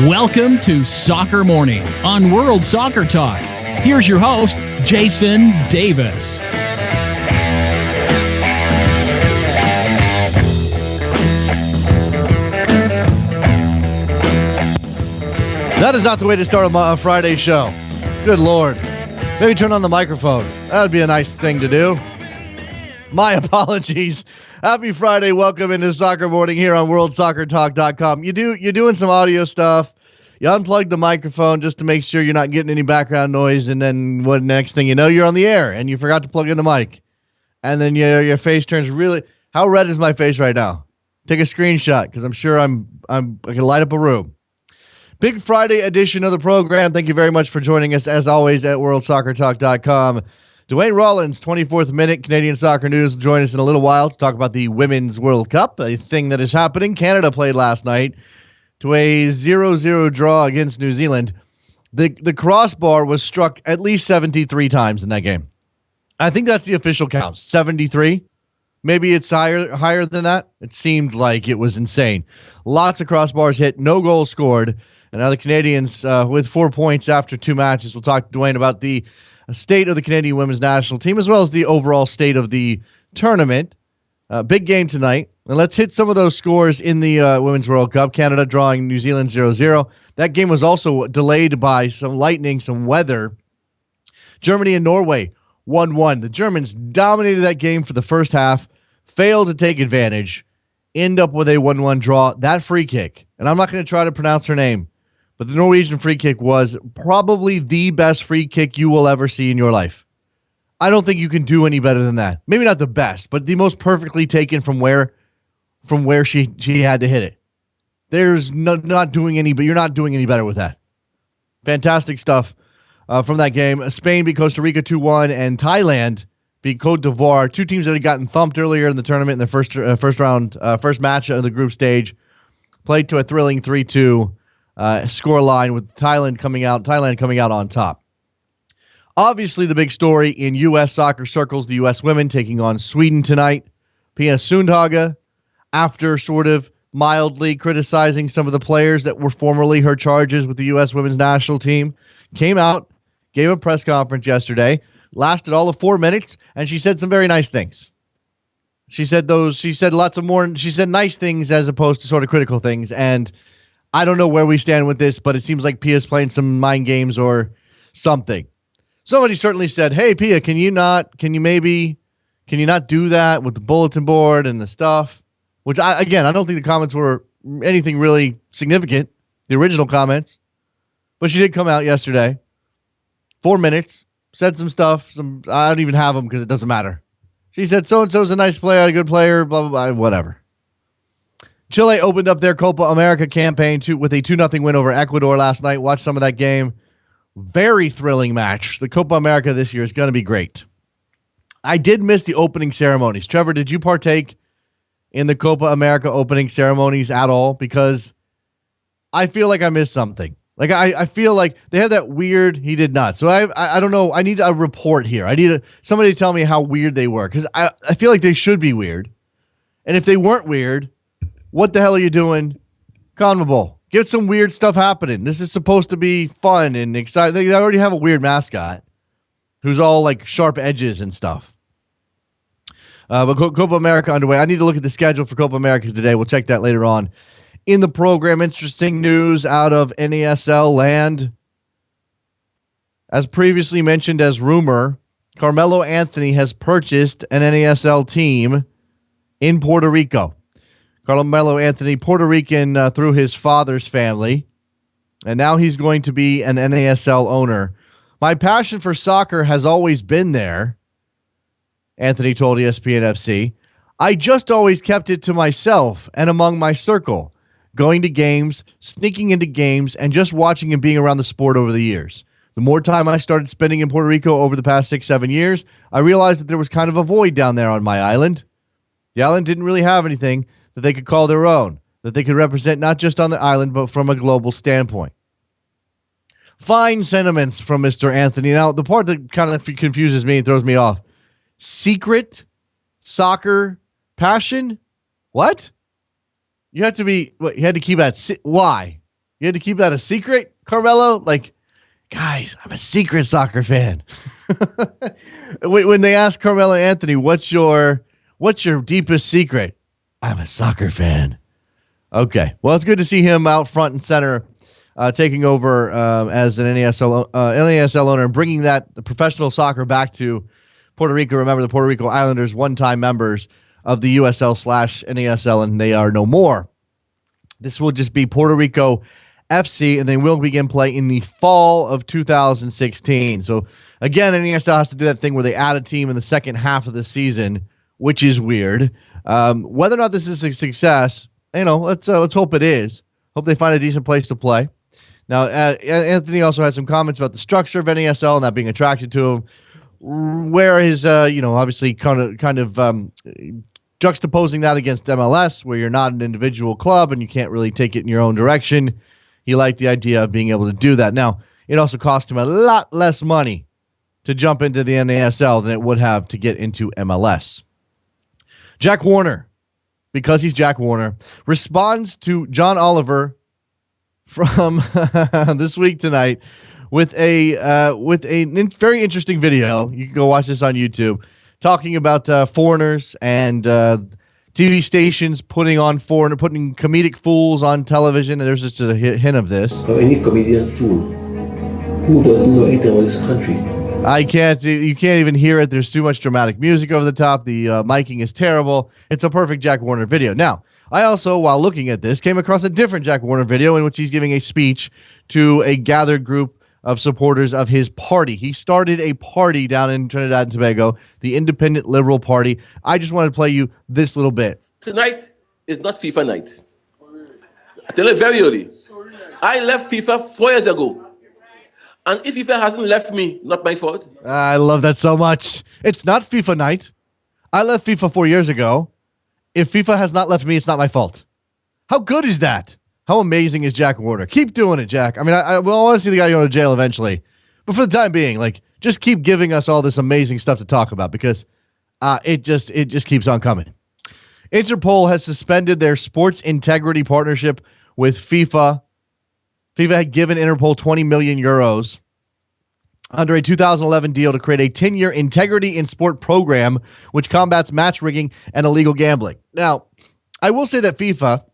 Welcome to Soccer Morning on World Soccer Talk. Here's your host, Jason Davis. That is not the way to start a Friday show. Good Lord. Maybe turn on the microphone. That would be a nice thing to do. My apologies. Happy Friday. Welcome into Soccer Morning here on WorldSoccerTalk.com. You're doing some audio stuff. You unplug the microphone just to make sure you're not getting any background noise, and then next thing you know, you're on the air and you forgot to plug in the mic. And then your face turns really... How red is my face right now? Take a screenshot because I'm sure I can light up a room. Big Friday edition of the program. Thank you very much for joining us, as always, at WorldSoccerTalk.com. Dwayne Rollins, 24th minute Canadian soccer news, will join us in a little while to talk about the Women's World Cup, a thing that is happening. Canada played last night to a 0-0 draw against New Zealand. The crossbar was struck at least 73 times in that game. I think that's the official count, 73. Maybe it's higher than that. It seemed like it was insane. Lots of crossbars hit, no goals scored. And now the Canadians with 4 points after 2 matches. We'll talk to Dwayne about the state of the Canadian women's national team as well as the overall state of the tournament. Big game tonight. And let's hit some of those scores in the Women's World Cup. Canada drawing New Zealand 0-0. That game was also delayed by some lightning, some weather. Germany and Norway 1-1. The Germans dominated that game for the first half, failed to take advantage, end up with a 1-1 draw. That free kick, and I'm not going to try to pronounce her name, but the Norwegian free kick was probably the best free kick you will ever see in your life. I don't think you can do any better than that. Maybe not the best, but the most perfectly taken from where she had to hit it. There's not doing any, but you're not doing any better with that. Fantastic stuff from that game. Spain beat Costa Rica 2-1, and Thailand beat Cote d'Ivoire. Two teams that had gotten thumped earlier in the tournament in the first match of the group stage. Played to a thrilling 3-2. Score line with Thailand coming out on top. Obviously, the big story in U.S. soccer circles, the U.S. women taking on Sweden tonight. Pia Sundhage, after sort of mildly criticizing some of the players that were formerly her charges with the U.S. women's national team, came out, gave a press conference yesterday, lasted all of 4 minutes, and she said some very nice things. She said nice things as opposed to sort of critical things, and I don't know where we stand with this, but it seems like Pia's playing some mind games or something. Somebody certainly said, "Hey, Pia, can you not do that with the bulletin board and the stuff?" Which I don't think the comments were anything really significant, the original comments. But she did come out yesterday, 4 minutes, said some stuff. I don't even have them because it doesn't matter. She said, so-and-so is a nice player, a good player, blah, blah, blah, whatever. Chile opened up their Copa America campaign with a 2-0 win over Ecuador last night. Watched some of that game. Very thrilling match. The Copa America this year is going to be great. I did miss the opening ceremonies. Trevor, did you partake in the Copa America opening ceremonies at all? Because I feel like I missed something. Like I feel like they had that weird. He did not. So I don't know. I need a report here. I need somebody to tell me how weird they were, because I feel like they should be weird. And if they weren't weird, what the hell are you doing? CONMEBOL. Get some weird stuff happening. This is supposed to be fun and exciting. They already have a weird mascot who's all like sharp edges and stuff. But Copa America underway. I need to look at the schedule for Copa America today. We'll check that later on in the program. Interesting news out of NASL land. As previously mentioned as rumor, Carmelo Anthony has purchased an NASL team in Puerto Rico. Carmelo Anthony, Puerto Rican through his father's family, and now he's going to be an NASL owner. My passion for soccer has always been there, Anthony told ESPN FC. I just always kept it to myself and among my circle, going to games, sneaking into games, and just watching and being around the sport over the years. The more time I started spending in Puerto Rico over the past 6-7 years, I realized that there was kind of a void down there on my island. The island didn't really have anything that they could call their own, that they could represent not just on the island, but from a global standpoint. Fine sentiments from Mr. Anthony. Now, the part that kind of confuses me and throws me off, secret soccer passion? What? You had to keep at, why? You had to keep that a secret, Carmelo? Like, guys, I'm a secret soccer fan. When they asked Carmelo Anthony, what's your deepest secret? I'm a soccer fan. Okay. Well, it's good to see him out front and center, taking over as an NASL owner and bringing the professional soccer back to Puerto Rico. Remember, the Puerto Rico Islanders, one-time members of the USL/NASL, and they are no more. This will just be Puerto Rico FC, and they will begin play in the fall of 2016. So, again, NASL has to do that thing where they add a team in the second half of the season, which is weird. Whether or not this is a success, let's hope it is. Hope they find a decent place to play. Now, Anthony also had some comments about the structure of NASL and that being attracted to him, where his, obviously kind of juxtaposing that against MLS, where you're not an individual club and you can't really take it in your own direction. He liked the idea of being able to do that. Now, it also cost him a lot less money to jump into the NASL than it would have to get into MLS. Jack Warner, because he's Jack Warner, responds to John Oliver from This Week Tonight with a very interesting video. You can go watch this on YouTube, talking about foreigners and TV stations putting comedic fools on television. And there's just a hint of this. For any comedian fool who doesn't know anything about this country. You can't even hear it. There's too much dramatic music over the top. The miking is terrible. It's a perfect Jack Warner video. Now, I also, while looking at this, came across a different Jack Warner video in which he's giving a speech to a gathered group of supporters of his party. He started a party down in Trinidad and Tobago, the Independent Liberal Party. I just wanted to play you this little bit. Tonight is not FIFA night. I tell you very early. I left FIFA 4 years ago. And if FIFA hasn't left me, not my fault. I love that so much. It's not FIFA night. I left FIFA 4 years ago. If FIFA has not left me, it's not my fault. How good is that? How amazing is Jack Warner? Keep doing it, Jack. I mean, I want to see the guy go to jail eventually. But for the time being, just keep giving us all this amazing stuff to talk about, because it just keeps on coming. Interpol has suspended their sports integrity partnership with FIFA. FIFA had given Interpol 20 million euros under a 2011 deal to create a 10-year integrity in sport program which combats match rigging and illegal gambling. Now, I will say that FIFA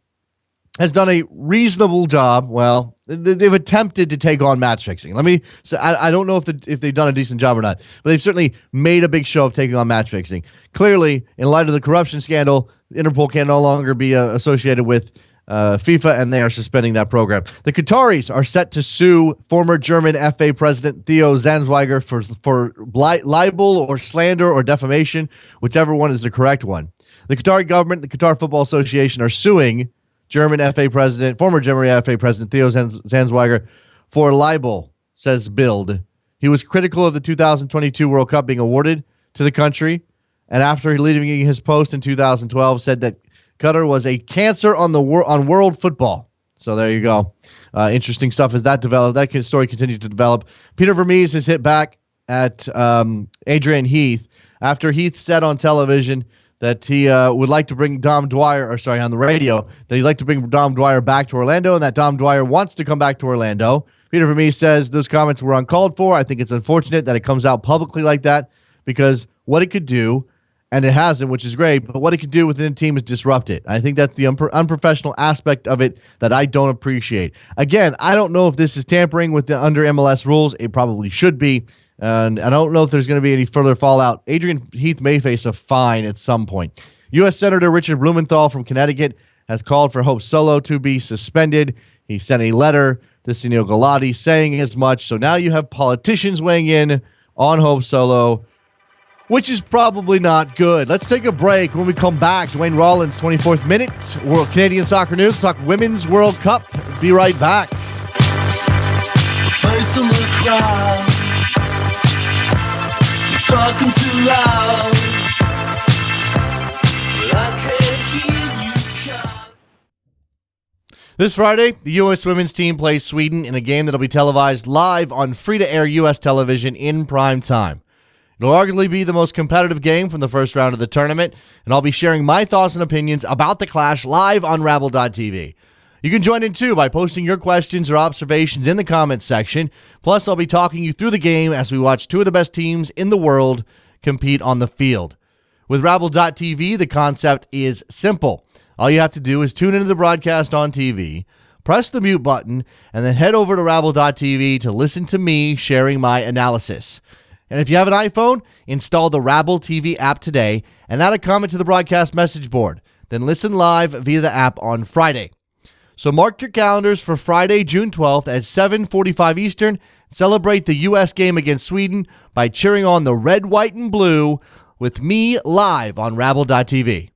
has done a reasonable job. Well, they've attempted to take on match fixing. I don't know if they've done a decent job or not, but they've certainly made a big show of taking on match fixing. Clearly, in light of the corruption scandal, Interpol can no longer be associated with FIFA, and they are suspending that program. The Qataris are set to sue former German FA president Theo Zanzweiger for libel or slander or defamation, whichever one is the correct one. The Qatari government and the Qatar Football Association are suing former German FA president Theo Zanzweiger for libel, says Bild. He was critical of the 2022 World Cup being awarded to the country, and after leaving his post in 2012, said that Qatar was a cancer on world football. So there you go. Interesting stuff as that developed. That story continues to develop. Peter Vermees has hit back at Adrian Heath after Heath said on television that he would like to bring on the radio, that he'd like to bring Dom Dwyer back to Orlando, and that Dom Dwyer wants to come back to Orlando. Peter Vermees says those comments were uncalled for. I think it's unfortunate that it comes out publicly like that, because what it could do, and it hasn't, which is great, but what it could do within a team is disrupt it. I think that's the unprofessional aspect of it that I don't appreciate. Again, I don't know if this is tampering with the under MLS rules. It probably should be. And I don't know if there's going to be any further fallout. Adrian Heath may face a fine at some point. U.S. Senator Richard Blumenthal from Connecticut has called for Hope Solo to be suspended. He sent a letter to Sunil Gulati saying as much. So now you have politicians weighing in on Hope Solo, which is probably not good. Let's take a break. When we come back, Dwayne Rollins, 24th minute, World Canadian Soccer News. We'll talk Women's World Cup. Be right back. Face in the crowd, you're talking too loud, but I can't hear you count. This Friday, the U.S. women's team plays Sweden in a game that'll be televised live on free-to-air U.S. television in prime time. It'll arguably be the most competitive game from the first round of the tournament, and I'll be sharing my thoughts and opinions about the clash live on Rabble.tv. You can join in too by posting your questions or observations in the comments section. Plus, I'll be talking you through the game as we watch two of the best teams in the world compete on the field. With Rabble.tv, the concept is simple. All you have to do is tune into the broadcast on TV, press the mute button, and then head over to Rabble.tv to listen to me sharing my analysis. And if you have an iPhone, install the Rabble TV app today and add a comment to the broadcast message board. Then listen live via the app on Friday. So mark your calendars for Friday, June 12th at 7:45 Eastern. Celebrate the U.S. game against Sweden by cheering on the red, white, and blue with me live on Rabble.tv.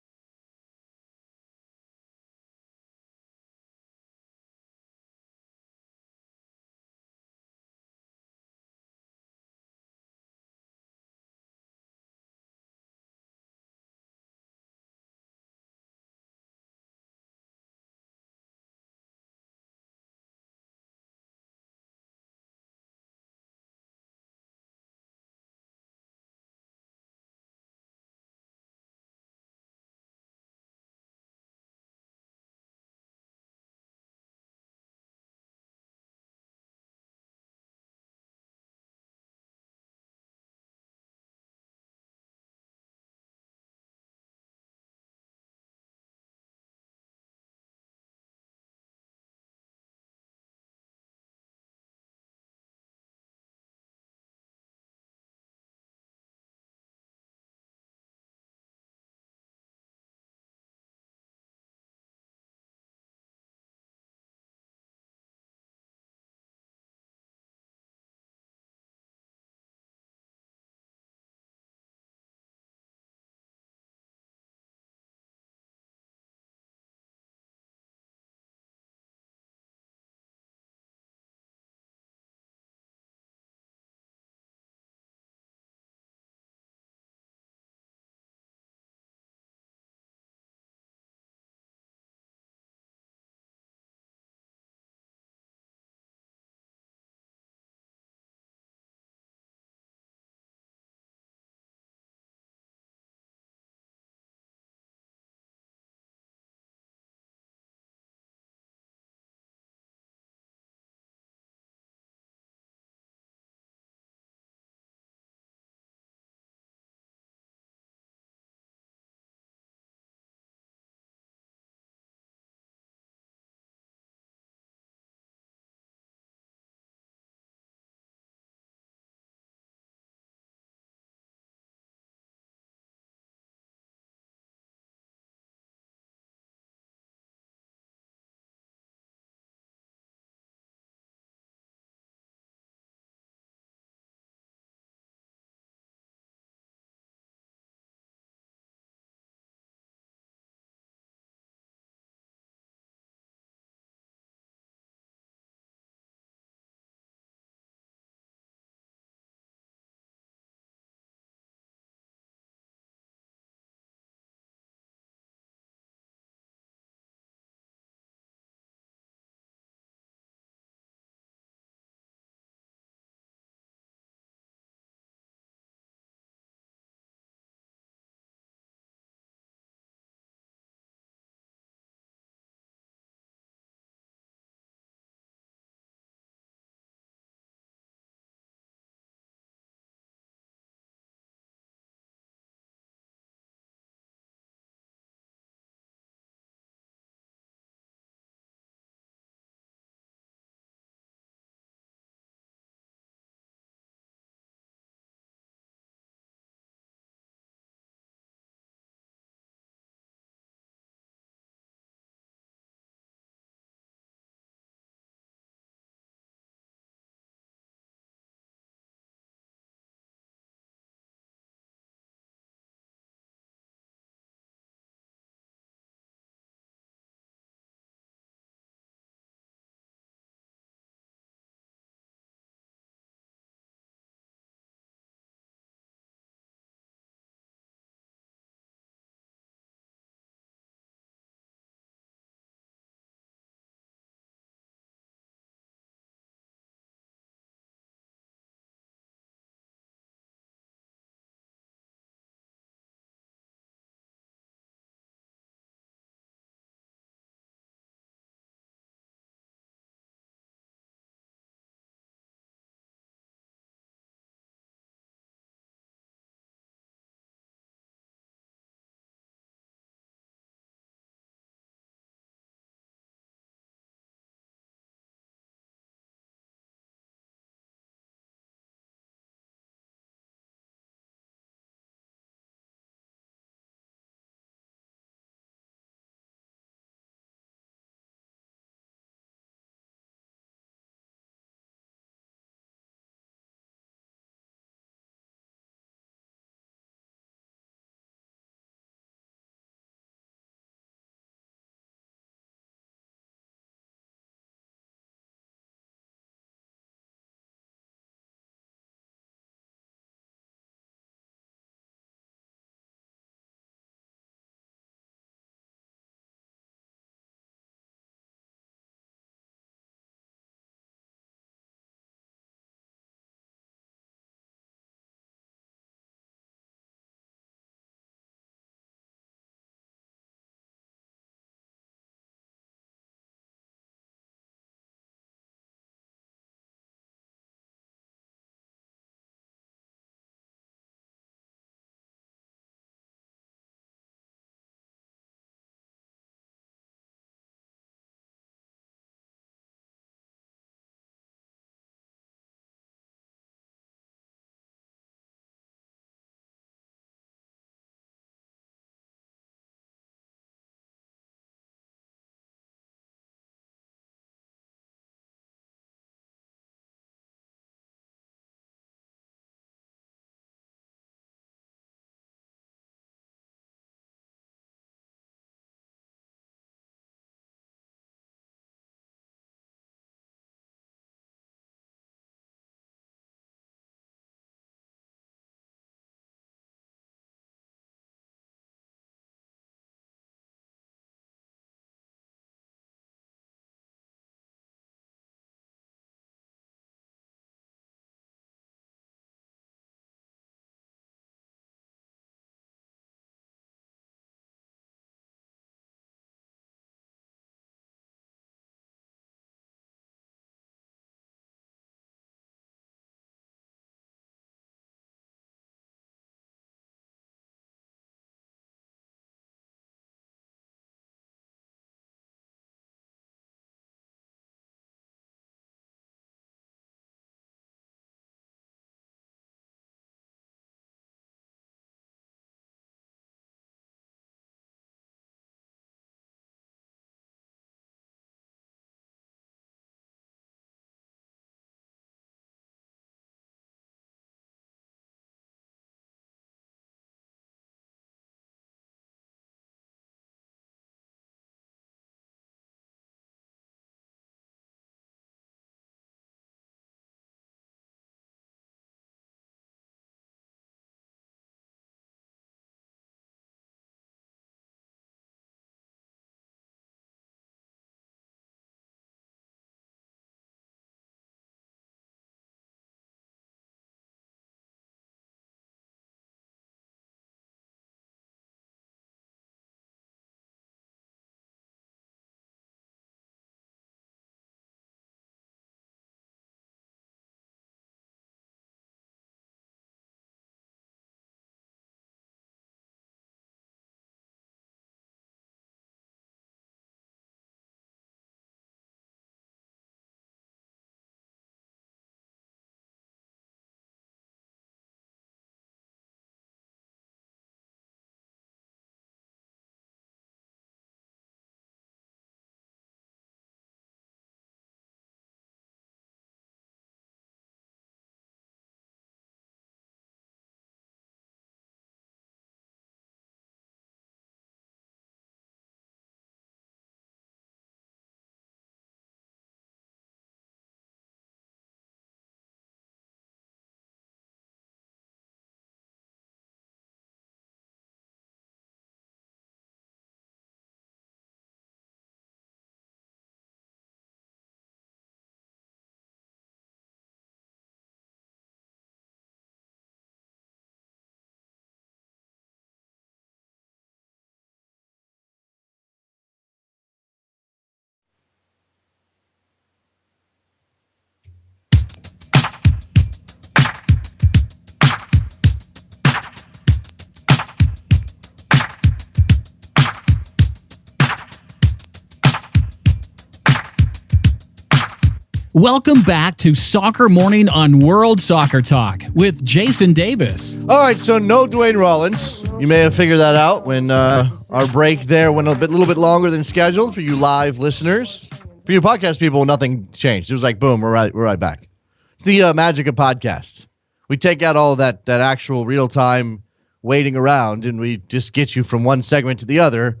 Welcome back to Soccer Morning on World Soccer Talk with Jason Davis. All right, so no Dwayne Rollins. You may have figured that out when our break there went a little bit longer than scheduled for you live listeners. For you podcast people, nothing changed. It was like, boom, we're right back. It's the magic of podcasts. We take out all that actual real-time waiting around, and we just get you from one segment to the other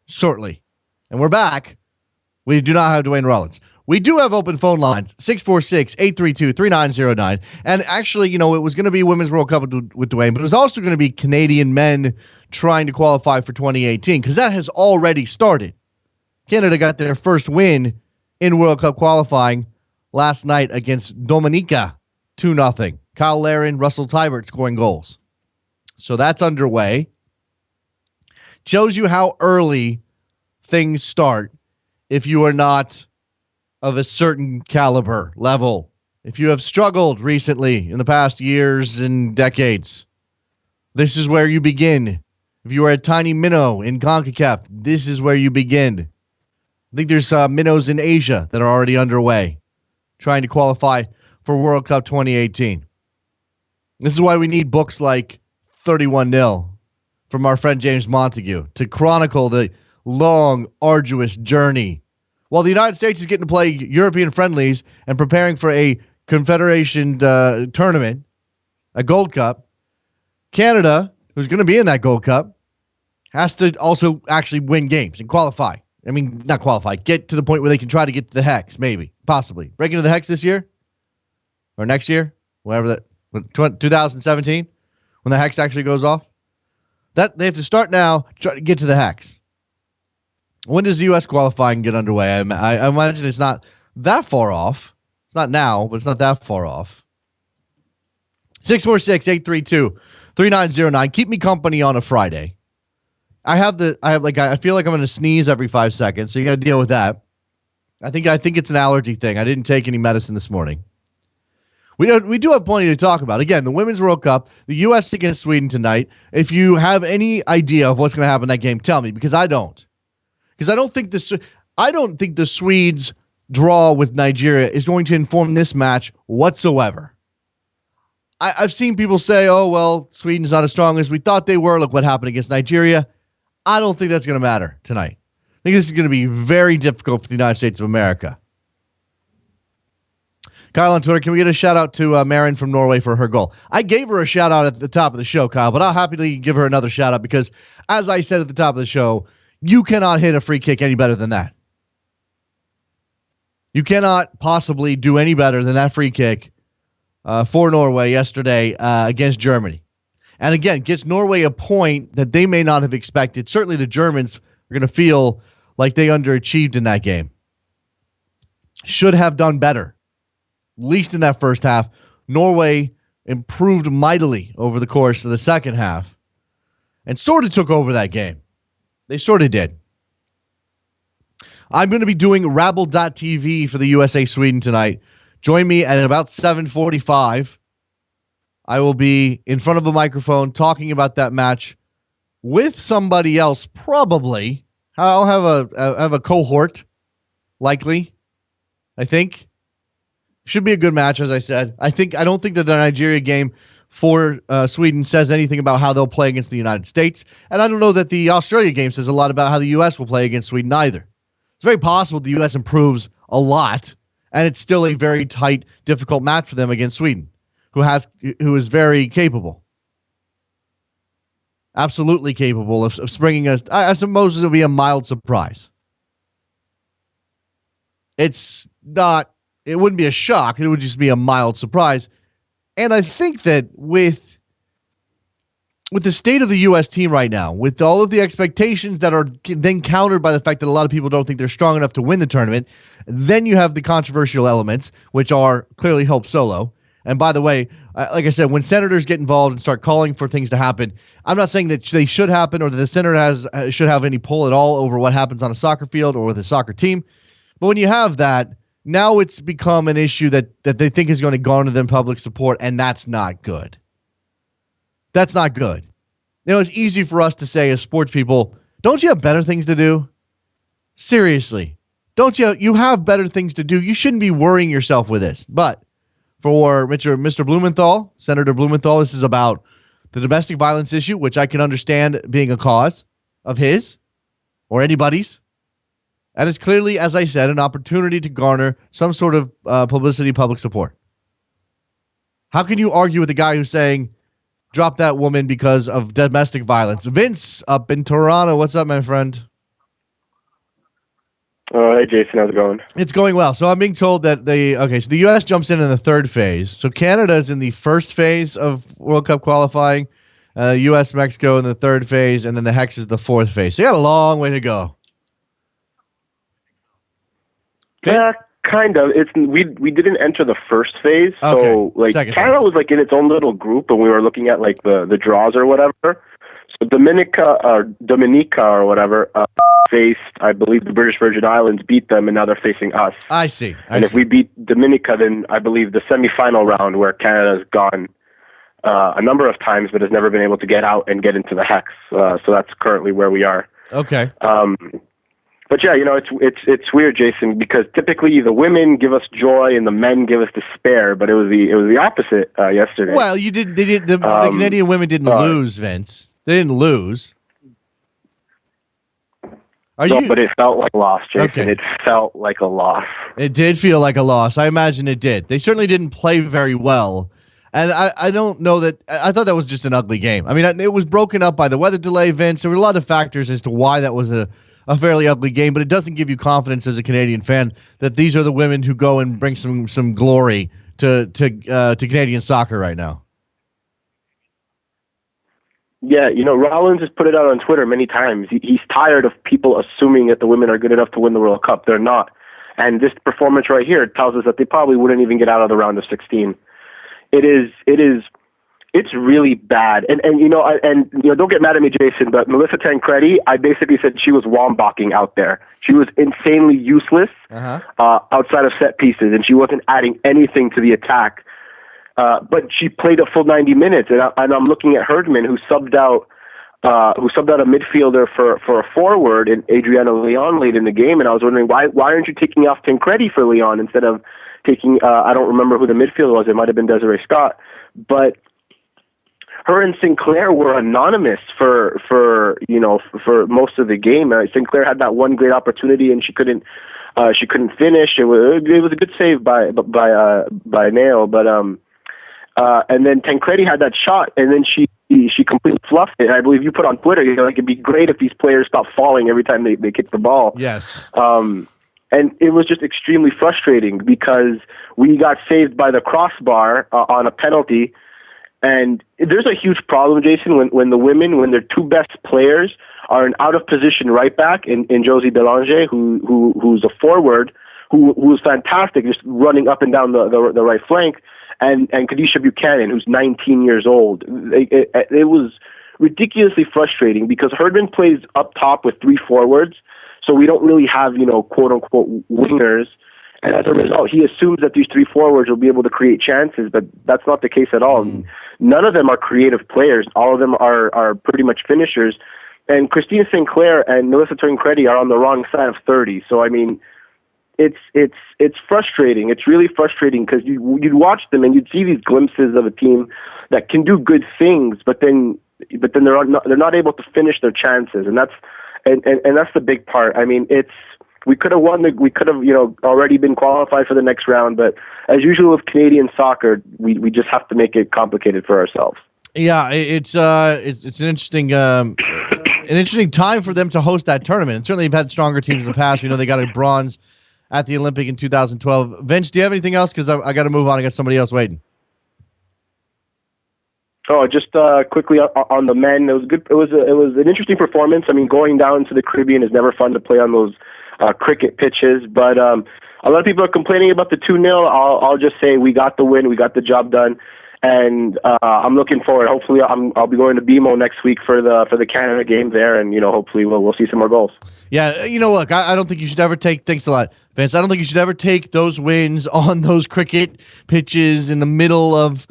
shortly. And we're back. We do not have Dwayne Rollins. We do have open phone lines, 646-832-3909. And actually, it was going to be Women's World Cup with Dwayne, but it was also going to be Canadian men trying to qualify for 2018 because that has already started. Canada got their first win in World Cup qualifying last night against Dominica, 2-0. Kyle Larin, Russell Tybert scoring goals. So that's underway. Shows you how early things start if you are not of a certain caliber level. If you have struggled recently in the past years and decades, this is where you begin. If you are a tiny minnow in CONCACAF, this is where you begin. I think there's minnows in Asia that are already underway, trying to qualify for World Cup 2018. This is why we need books like 31-0 from our friend James Montague to chronicle the long, arduous journey. While the United States is getting to play European friendlies and preparing for a Confederation tournament, a Gold Cup, Canada, who's going to be in that Gold Cup, has to also actually win games and qualify. I mean, not qualify, get to the point where they can try to get to the Hex, maybe, possibly. Break into the Hex this year or next year, whatever that, 2017, when the Hex actually goes off. That they have to start now, try to get to the Hex. When does the U.S. qualifying get underway? I imagine it's not that far off. It's not now, but it's not that far off. 646-832-3909. Keep me company on a Friday. I feel like I'm going to sneeze every 5 seconds, so you got to deal with that. I think it's an allergy thing. I didn't take any medicine this morning. We do have plenty to talk about. Again, the Women's World Cup, the U.S. against Sweden tonight. If you have any idea of what's going to happen in that game, tell me, because I don't. Because I don't think the Swedes' draw with Nigeria is going to inform this match whatsoever. I've seen people say, oh, well, Sweden's not as strong as we thought they were. Look what happened against Nigeria. I don't think that's going to matter tonight. I think this is going to be very difficult for the United States of America. Kyle on Twitter, can we get a shout-out to Marin from Norway for her goal? I gave her a shout-out at the top of the show, Kyle, but I'll happily give her another shout-out because, as I said at the top of the show, you cannot hit a free kick any better than that. You cannot possibly do any better than that free kick for Norway yesterday against Germany. And again, gets Norway a point that they may not have expected. Certainly the Germans are going to feel like they underachieved in that game. Should have done better. At least in that first half. Norway improved mightily over the course of the second half and sort of took over that game. They sort of did. I'm going to be doing Rabble.tv for the USA Sweden tonight. Join me at about 7:45. I will be in front of a microphone talking about that match with somebody else, probably. I'll have a cohort, likely, I think. Should be a good match, as I said. I don't think that the Nigeria game for Sweden says anything about how they'll play against the United States. And I don't know that the Australia game says a lot about how the U.S. will play against Sweden either. It's very possible the U.S. improves a lot, and it's still a very tight, difficult match for them against Sweden, who is very capable. Absolutely capable of springing I suppose it'll be a mild surprise. It wouldn't be a shock. It would just be a mild surprise. And I think that with the state of the U.S. team right now, with all of the expectations that are then countered by the fact that a lot of people don't think they're strong enough to win the tournament, then you have the controversial elements, which are clearly Hope Solo. And by the way, like I said, when senators get involved and start calling for things to happen, I'm not saying that they should happen or that the senator should have any pull at all over what happens on a soccer field or with a soccer team. But when you have that, now it's become an issue that they think is going to garner them public support, and that's not good. That's not good. It's easy for us to say as sports people, don't you have better things to do? Seriously. Don't you? You have better things to do. You shouldn't be worrying yourself with this. But for Mr. Blumenthal, Senator Blumenthal, this is about the domestic violence issue, which I can understand being a cause of his or anybody's. And it's clearly, as I said, an opportunity to garner some sort of publicity, public support. How can you argue with a guy who's saying, drop that woman because of domestic violence? Vince up in Toronto, what's up, my friend? Oh, hey, Jason, how's it going? It's going well. So I'm being told that so the U.S. jumps in the third phase. So Canada is in the first phase of World Cup qualifying, U.S., Mexico in the third phase, and then the Hex is the fourth phase. So you got a long way to go. Yeah, kind of. We didn't enter the first phase, so Second Canada phase. was like in its own little group, and we were looking at like the draws or whatever. So Dominica or whatever faced, I believe, the British Virgin Islands, beat them, and now they're facing us. I see. If we beat Dominica, then I believe the semifinal round where Canada's gone a number of times, but has never been able to get out and get into the Hex. So that's currently where we are. Okay. But yeah, it's weird, Jason, because typically the women give us joy and the men give us despair, but it was the opposite yesterday. Well, the Canadian women didn't lose, Vince. They didn't lose. But it felt like a loss, Jason. Okay. It felt like a loss. It did feel like a loss. I imagine it did. They certainly didn't play very well. And I don't know that – I thought that was just an ugly game. I mean, it was broken up by the weather delay, Vince. There were a lot of factors as to why that was a fairly ugly game, but it doesn't give you confidence as a Canadian fan that these are the women who go and bring some glory to Canadian soccer right now. Yeah, Rollins has put it out on Twitter many times. He's tired of people assuming that the women are good enough to win the World Cup. They're not. And this performance right here tells us that they probably wouldn't even get out of the round of 16. It's really bad. And don't get mad at me, Jason, but Melissa Tancredi, I basically said she was wombocking out there. She was insanely useless outside of set pieces, and she wasn't adding anything to the attack. But she played a full 90 minutes, and I'm looking at Herdman, who subbed out a midfielder for a forward, and Adriana Leon late in the game, and I was wondering why aren't you taking off Tancredi for Leon instead of taking I don't remember who the midfielder was. It might have been Desiree Scott, but her and Sinclair were anonymous for most of the game. Sinclair had that one great opportunity, and she couldn't finish. It was a good save by Nail, but and then Tancredi had that shot, and then she completely fluffed it. And I believe you put on Twitter, it'd be great if these players stopped falling every time they kick the ball. Yes. And it was just extremely frustrating because we got saved by the crossbar on a penalty. And there's a huge problem, Jason, when the women, when their two best players are an out of position right back in Josie Belanger, who's a forward, who's fantastic, just running up and down the right flank, and Kadisha Buchanan, who's 19 years old. It was ridiculously frustrating because Herdman plays up top with three forwards, so we don't really have, quote unquote wingers. And as a result, he assumes that these three forwards will be able to create chances, but that's not the case at all. None of them are creative players. All of them are pretty much finishers. And Christina Sinclair and Melissa Tancredi are on the wrong side of 30. So, I mean, it's frustrating. It's really frustrating because you'd watch them and you'd see these glimpses of a team that can do good things, but then they're not able to finish their chances. And that's the big part. I mean, we could have won. We could have, already been qualified for the next round. But as usual with Canadian soccer, we just have to make it complicated for ourselves. Yeah, it's an interesting time for them to host that tournament. And certainly, they've had stronger teams in the past. We know they got a bronze at the Olympic in 2012. Vince, do you have anything else? Because I got to move on. I got somebody else waiting. Oh, just quickly on the men, it was good. It was an interesting performance. I mean, going down to the Caribbean is never fun to play on those cricket pitches, but a lot of people are complaining about the 2-0. I'll just say we got the win, we got the job done, and I'm looking forward. Hopefully, I'll be going to BMO next week for the Canada game there, and hopefully we'll see some more goals. Yeah, look, I don't think you should ever take. Thanks a lot, Vince. I don't think you should ever take those wins on those cricket pitches in the middle of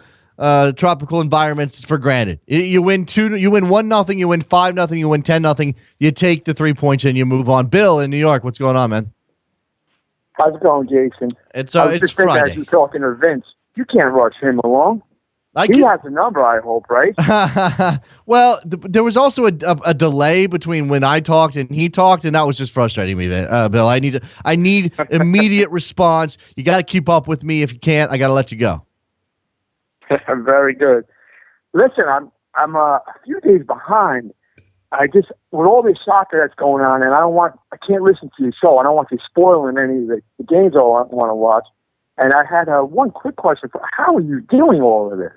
tropical environments for granted. You win 1-0, you win 5-0, you win 10-0. You take the 3 points and you move on. Bill in New York, what's going on, man? How's it going, Jason? It's I was it's just thinking as Friday. you're talking to Vince, you can't rush him along. I He can. has the number, I hope, right? Well, there was also a delay between when I talked and he talked, and that was just frustrating me, Bill. I need immediate response. You got to keep up with me. If you can't, I got to let you go. Very good. Listen, I'm a few days behind. I just with all this soccer that's going on, and I can't listen to your show. I don't want you spoiling any of the games I want to watch. And I had one quick question: how are you doing all of this?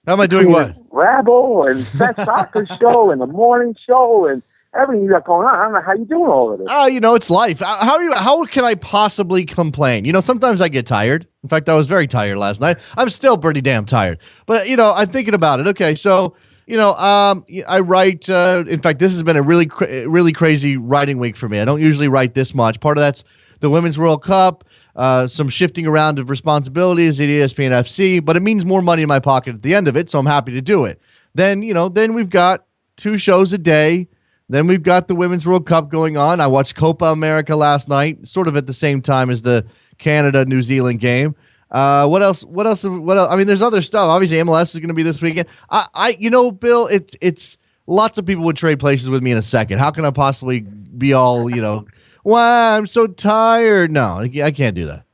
How am I doing? What? Rabble and that soccer show and the morning show and everything you got going on. I don't know how you're doing all of this. It's life. How can I possibly complain? Sometimes I get tired. In fact, I was very tired last night. I'm still pretty damn tired. But, I'm thinking about it. Okay, so, I write. In fact, this has been a really crazy writing week for me. I don't usually write this much. Part of that's the Women's World Cup, some shifting around of responsibilities at ESPN FC, but it means more money in my pocket at the end of it, so I'm happy to do it. Then we've got 2 shows a day. Then we've got the Women's World Cup going on. I watched Copa America last night, sort of at the same time as the Canada-New Zealand game. What else? I mean, there's other stuff. Obviously, MLS is going to be this weekend. Bill, it's lots of people would trade places with me in a second. How can I possibly be all, wow, I'm so tired? No, I can't do that.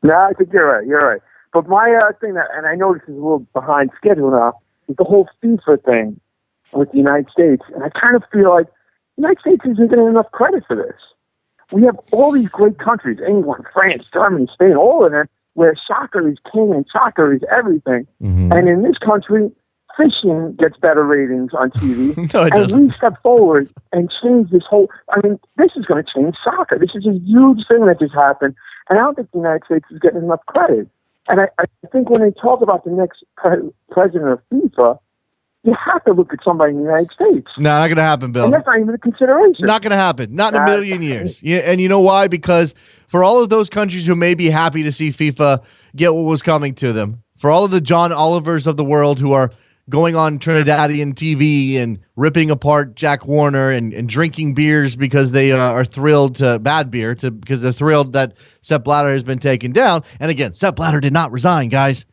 No, I think you're right. You're right. But my thing, and I know this is a little behind schedule now, is the whole FIFA thing with the United States. And I kind of feel like the United States isn't getting enough credit for this. We have all these great countries, England, France, Germany, Spain, all of them, where soccer is king and soccer is everything. Mm-hmm. And in this country, fishing gets better ratings on TV. No, it doesn't. And we step forward and change this whole, this is going to change soccer. This is a huge thing that just happened. And I don't think the United States is getting enough credit. And I think when they talk about the next president of FIFA, you have to look at somebody in the United States. No, not going to happen, Bill. And that's not even a consideration. Not going to happen. Not in a million years. Yeah, and you know why? Because for all of those countries who may be happy to see FIFA get what was coming to them, for all of the John Olivers of the world who are going on Trinidadian TV and ripping apart Jack Warner and drinking beers because they are thrilled because they're thrilled that Sepp Blatter has been taken down. And again, Sepp Blatter did not resign, guys.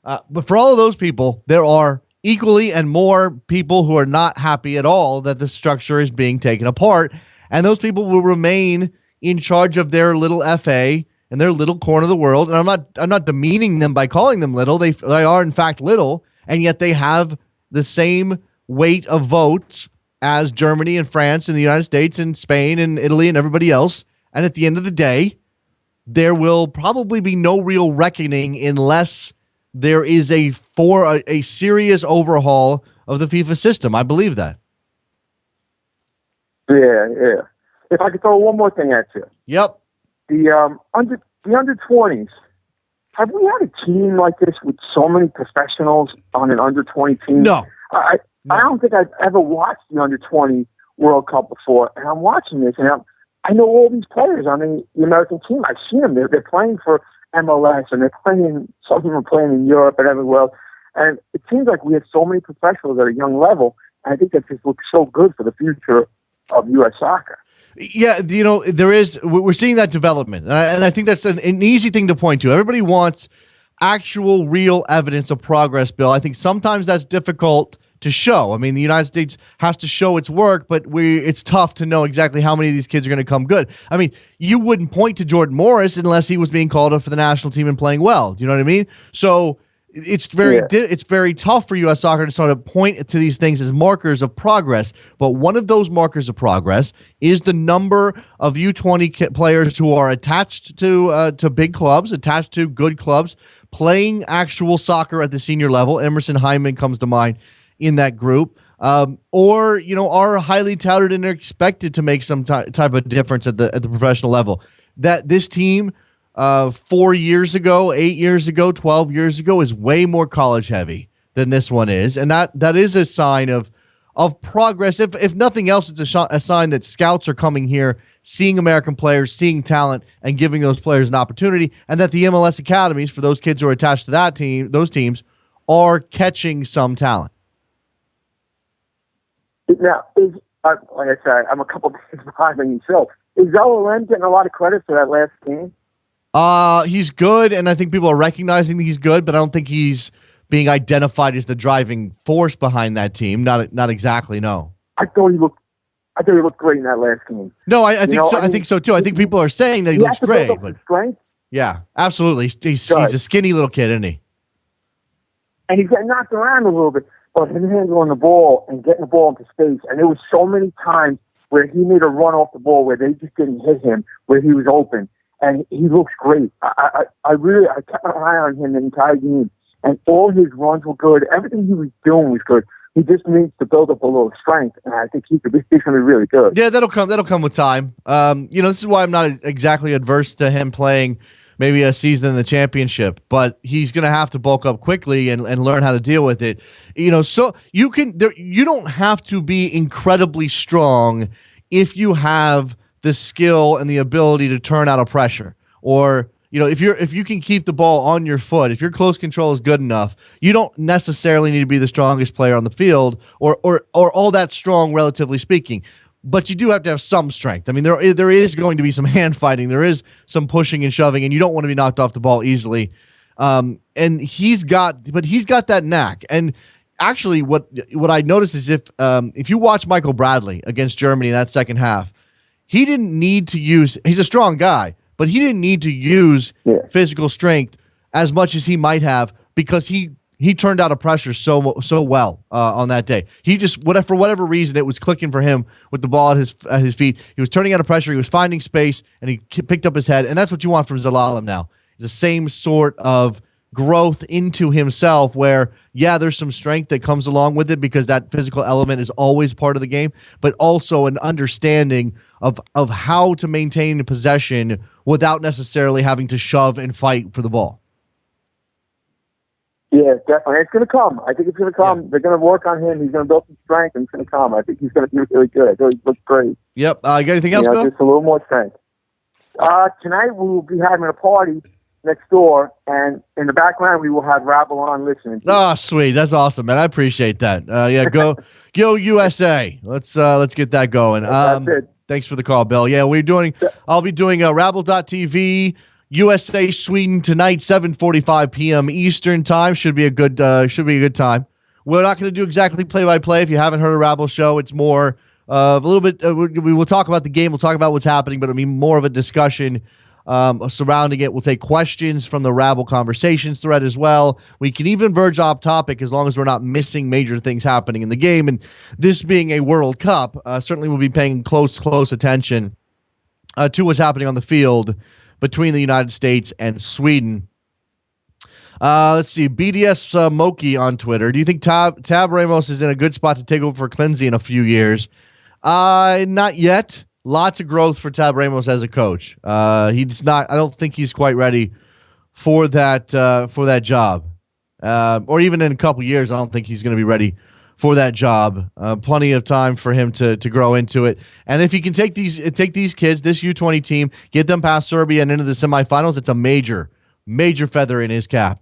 But for all of those people, there are equally and more people who are not happy at all that the structure is being taken apart, and those people will remain in charge of their little FA and their little corner of the world. And I'm not demeaning them by calling them little. They are in fact little, and yet they have the same weight of votes as Germany and France and the United States and Spain and Italy and everybody else. And at the end of the day, there will probably be no real reckoning unless there is a serious overhaul of the FIFA system. I believe that. Yeah. If I could throw one more thing at you. Yep. The under 20s. Have we had a team like this with so many professionals on an under 20 team? No. I don't think I've ever watched the under 20 World Cup before, and I'm watching this, and I know all these players on the American team. I've seen them. They're playing for MLS, and some of them are playing in Europe and everywhere else. And it seems like we have so many professionals at a young level, and I think that just looks so good for the future of U.S. soccer. Yeah, we're seeing that development, and I think that's an easy thing to point to. Everybody wants actual, real evidence of progress, Bill. I think sometimes that's difficult to show. I mean, the United States has to show its work, but it's tough to know exactly how many of these kids are going to come good. I mean, you wouldn't point to Jordan Morris unless he was being called up for the national team and playing well. Do you know what I mean? So it's very tough for U.S. soccer to sort of point to these things as markers of progress. But one of those markers of progress is the number of U20 players who are attached to big clubs, attached to good clubs, playing actual soccer at the senior level. Emerson Hyndman comes to mind in that group, or are highly touted and are expected to make some type of difference at the professional level. That this team 4 years ago, 8 years ago, 12 years ago is way more college heavy than this one is, and that is a sign of progress. If nothing else, it's a sign that scouts are coming here, seeing American players, seeing talent, and giving those players an opportunity, and that the MLS academies for those kids who are attached to those teams, are catching some talent. Now, like I said, I'm a couple days behind on yourself. USWNT getting a lot of credit for that last game? He's good, and I think people are recognizing that he's good, but I don't think he's being identified as the driving force behind that team. Not exactly, no. I thought he looked great in that last game. No, I think so. I think so too. I think people are saying that he looks great, but strength. Yeah, absolutely. He's a skinny little kid, isn't he? And he's getting knocked around a little bit, but his hands on the ball and getting the ball into space. And there was so many times where he made a run off the ball where they just didn't hit him, where he was open. And he looks great. I kept my eye on him the entire game. And all his runs were good. Everything he was doing was good. He just needs to build up a little strength, and I think he's going to be really good. Yeah, that'll come with time. This is why I'm not exactly adverse to him playing maybe a season in the championship, but he's going to have to bulk up quickly and learn how to deal with it. So you don't have to be incredibly strong if you have the skill and the ability to turn out of pressure, or if you can keep the ball on your foot, if your close control is good enough, you don't necessarily need to be the strongest player on the field or all that strong, relatively speaking. But you do have to have some strength. I mean, there is going to be some hand fighting. There is some pushing and shoving, and you don't want to be knocked off the ball easily. And he's got that knack. And actually, what I noticed is if you watch Michael Bradley against Germany in that second half, he didn't need to use. He's a strong guy, but he didn't need to use physical strength as much as he might have, because he turned out a pressure so well on that day. He just, for whatever reason, it was clicking for him with the ball at his feet. He was turning out a pressure. He was finding space, and he picked up his head. And that's what you want from Zelalem now. It's the same sort of growth into himself where, there's some strength that comes along with it because that physical element is always part of the game, but also an understanding of how to maintain possession without necessarily having to shove and fight for the ball. Yeah, definitely. It's going to come. I think it's going to come. Yeah. They're going to work on him. He's going to build some strength, and it's going to come. I think he's going to be really good. I think he looks great. Yep. You got anything else, Bill? Just a little more strength. Tonight we will be having a party next door, and in the background we will have Rabble on listening. Oh, sweet. That's awesome, man. I appreciate that. Go USA. Let's get that going. That's it. Thanks for the call, Bill. Yeah, I'll be doing Rabble.tv, USA Sweden tonight, 7:45 p.m. Eastern time. Should be a good time. We're not going to do exactly play-by-play. If you haven't heard a Rabble show, it's more of a little bit. We will talk about the game. We'll talk about what's happening, but it'll be more of a discussion surrounding it. We'll take questions from the Rabble Conversations thread as well. We can even verge off topic as long as we're not missing major things happening in the game. And this being a World Cup, certainly we'll be paying close attention to what's happening on the field between the United States and Sweden. Let's see. BDS Moki on Twitter. Do you think Tab Ramos is in a good spot to take over for Clincy in a few years? Not yet. Lots of growth for Tab Ramos as a coach. He's not. I don't think he's quite ready for that job. Or even in a couple years, I don't think he's going to be ready for that job. Plenty of time for him to grow into it. And if he can take these kids, this U20 team, get them past Serbia and into the semifinals, it's a major feather in his cap.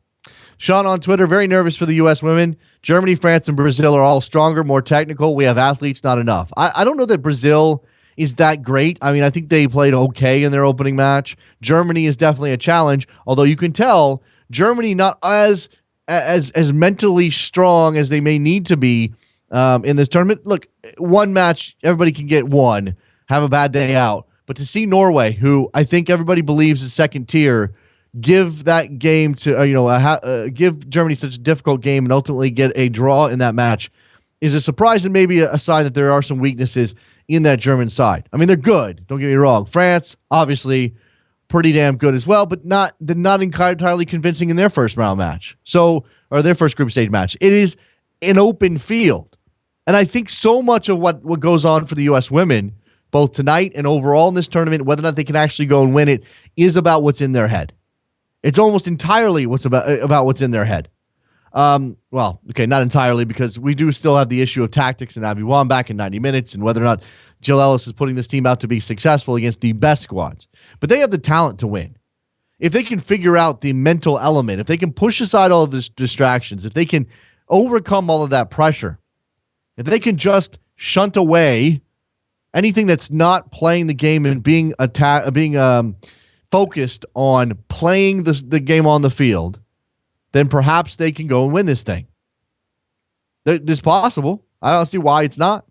Sean on Twitter, very nervous for the U.S. women. Germany, France, and Brazil are all stronger, more technical. We have athletes, not enough. I don't know that Brazil is that great. I mean, I think they played okay in their opening match. Germany is definitely a challenge, although you can tell Germany not as mentally strong as they may need to be in this tournament. Look, one match, everybody can get one, have a bad day out. But to see Norway, who I think everybody believes is second tier, give that game to give Germany such a difficult game and ultimately get a draw in that match is a surprise and maybe a sign that there are some weaknesses in that German side. I mean, they're good. Don't get me wrong. France, obviously, pretty damn good as well, but they're not entirely convincing in their first round match. Or their first group stage match. It is an open field. And I think so much of what goes on for the U.S. women, both tonight and overall in this tournament, whether or not they can actually go and win it, is about what's in their head. It's almost entirely about what's in their head. Well, okay, not entirely, because we do still have the issue of tactics and Abby Wan back in 90 minutes and whether or not Jill Ellis is putting this team out to be successful against the best squads. But they have the talent to win. If they can figure out the mental element, if they can push aside all of the distractions, if they can overcome all of that pressure, if they can just shunt away anything that's not playing the game and being focused on playing the game on the field, then perhaps they can go and win this thing. It's possible. I don't see why it's not.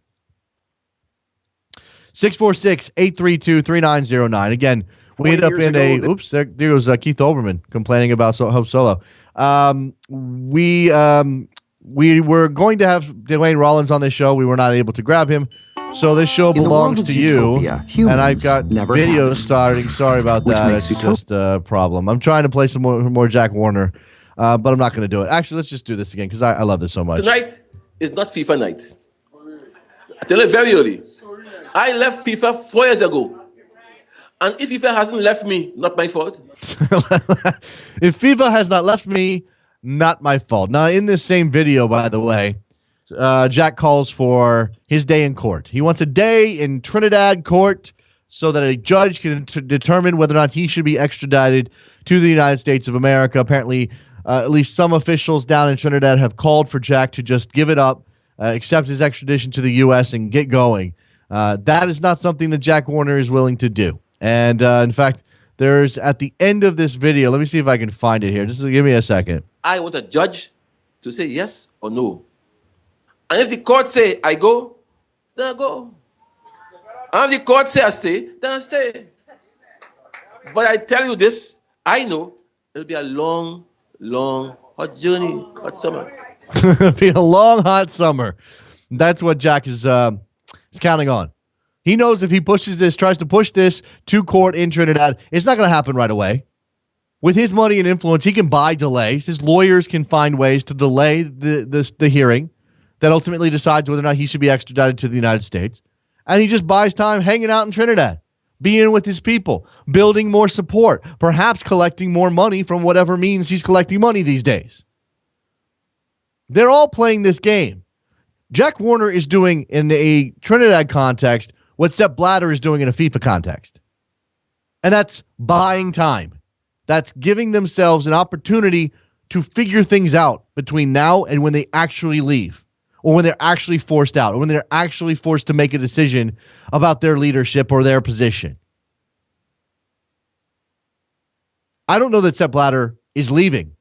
646-832-3909. Again, we ended up in a... Oops, there goes Keith Olbermann complaining about Hope Solo. We were going to have Dwayne Rollins on this show. We were not able to grab him. So this show belongs to you. And I've got videos starting. Sorry about that. It's just a problem. I'm trying to play some more Jack Warner, but I'm not going to do it. Actually, let's just do this again because I love this so much. Tonight is not FIFA night. I tell you very early. I left FIFA 4 years ago. And if FIFA hasn't left me, not my fault. If FIFA has not left me, not my fault. Now, in this same video, by the way, Jack calls for his day in court. He wants a day in Trinidad court so that a judge can determine whether or not he should be extradited to the United States of America. Apparently, at least some officials down in Trinidad have called for Jack to just give it up, accept his extradition to the U.S. and get going. That is not something that Jack Warner is willing to do. And in fact, there's at the end of this video, let me see if I can find it here. Just give me a second. I want a judge to say yes or no. And if the court say I go, then I go. And if the court say I stay, then I stay. But I tell you this, I know it'll be a long, hot journey, hot summer. It'll be a long, hot summer. That's what Jack is counting on. He knows if he tries to push this to court in Trinidad, it's not going to happen right away. With his money and influence, he can buy delays. His lawyers can find ways to delay the hearing that ultimately decides whether or not he should be extradited to the United States. And he just buys time hanging out in Trinidad, being with his people, building more support, perhaps collecting more money from whatever means he's collecting money these days. They're all playing this game. Jack Warner is doing, in a Trinidad context, what Sepp Blatter is doing in a FIFA context. And that's buying time. That's giving themselves an opportunity to figure things out between now and when they actually leave, or when they're actually forced out, or when they're actually forced to make a decision about their leadership or their position. I don't know that Sepp Blatter is leaving.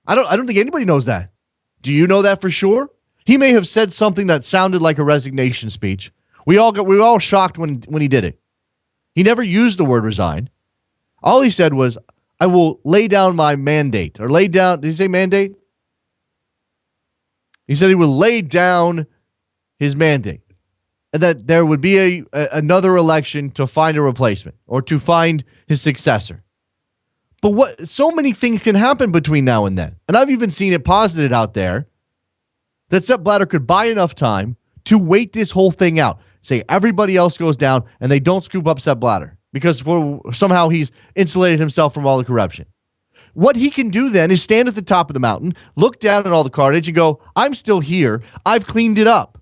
I don't think anybody knows that. Do you know that for sure? He may have said something that sounded like a resignation speech. We were all shocked when he did it. He never used the word resign. All he said was, I will lay down my mandate. Or lay down, did he say mandate? He said he would lay down his mandate. And that there would be another election to find a replacement or to find his successor. But so many things can happen between now and then. And I've even seen it posited out there that Sepp Blatter could buy enough time to wait this whole thing out. Say everybody else goes down and they don't scoop up Sepp Blatter because somehow he's insulated himself from all the corruption. What he can do then is stand at the top of the mountain, look down at all the carnage and go, I'm still here. I've cleaned it up.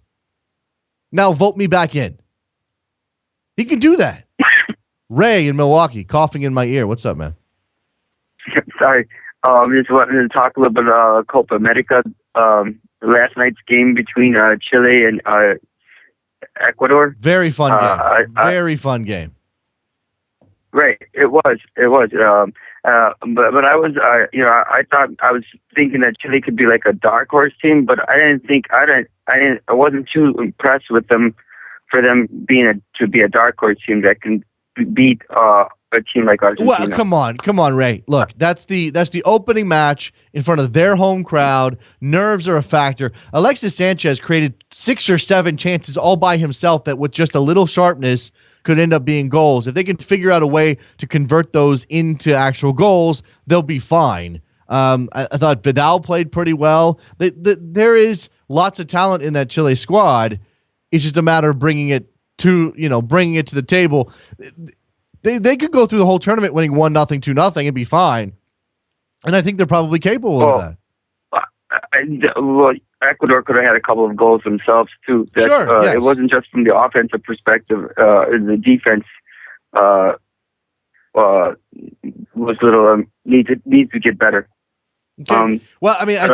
Now vote me back in. He can do that. Ray in Milwaukee, coughing in my ear. What's up, man? Sorry. Just wanted to talk a little bit about Copa America. Last night's game between Chile and Ecuador. Very fun game. Very fun game. Right. It was. But I was, I thought I was thinking that Chile could be like a dark horse team, but I wasn't too impressed with them for them to be a dark horse team that can beat a team like Argentina. Well, come on, Ray. Look, that's the opening match in front of their home crowd. Nerves are a factor. Alexis Sanchez created 6 or 7 chances all by himself that with just a little sharpness could end up being goals. If they can figure out a way to convert those into actual goals, they'll be fine. I thought Vidal played pretty well. There is lots of talent in that Chile squad. It's just a matter of bringing it to the table. They could go through the whole tournament winning 1-0, 2-0 and be fine. And I think they're probably capable of that. Ecuador could have had a couple of goals themselves too. Sure, yes. It wasn't just from the offensive perspective. The defense was little needs to get better. Okay. Well, I mean, I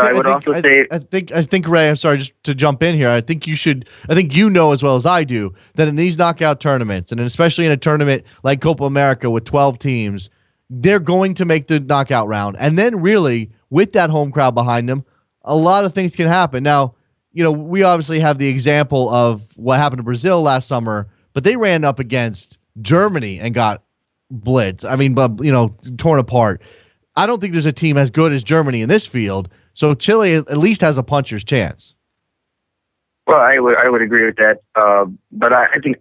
think Ray. I'm sorry, just to jump in here. I think you know as well as I do that in these knockout tournaments, and especially in a tournament like Copa America with 12 teams, they're going to make the knockout round, and then really with that home crowd behind them, a lot of things can happen. Now, we obviously have the example of what happened to Brazil last summer, but they ran up against Germany and got blitzed. I mean, torn apart. I don't think there's a team as good as Germany in this field, so Chile at least has a puncher's chance. Well, I would agree with that, but I think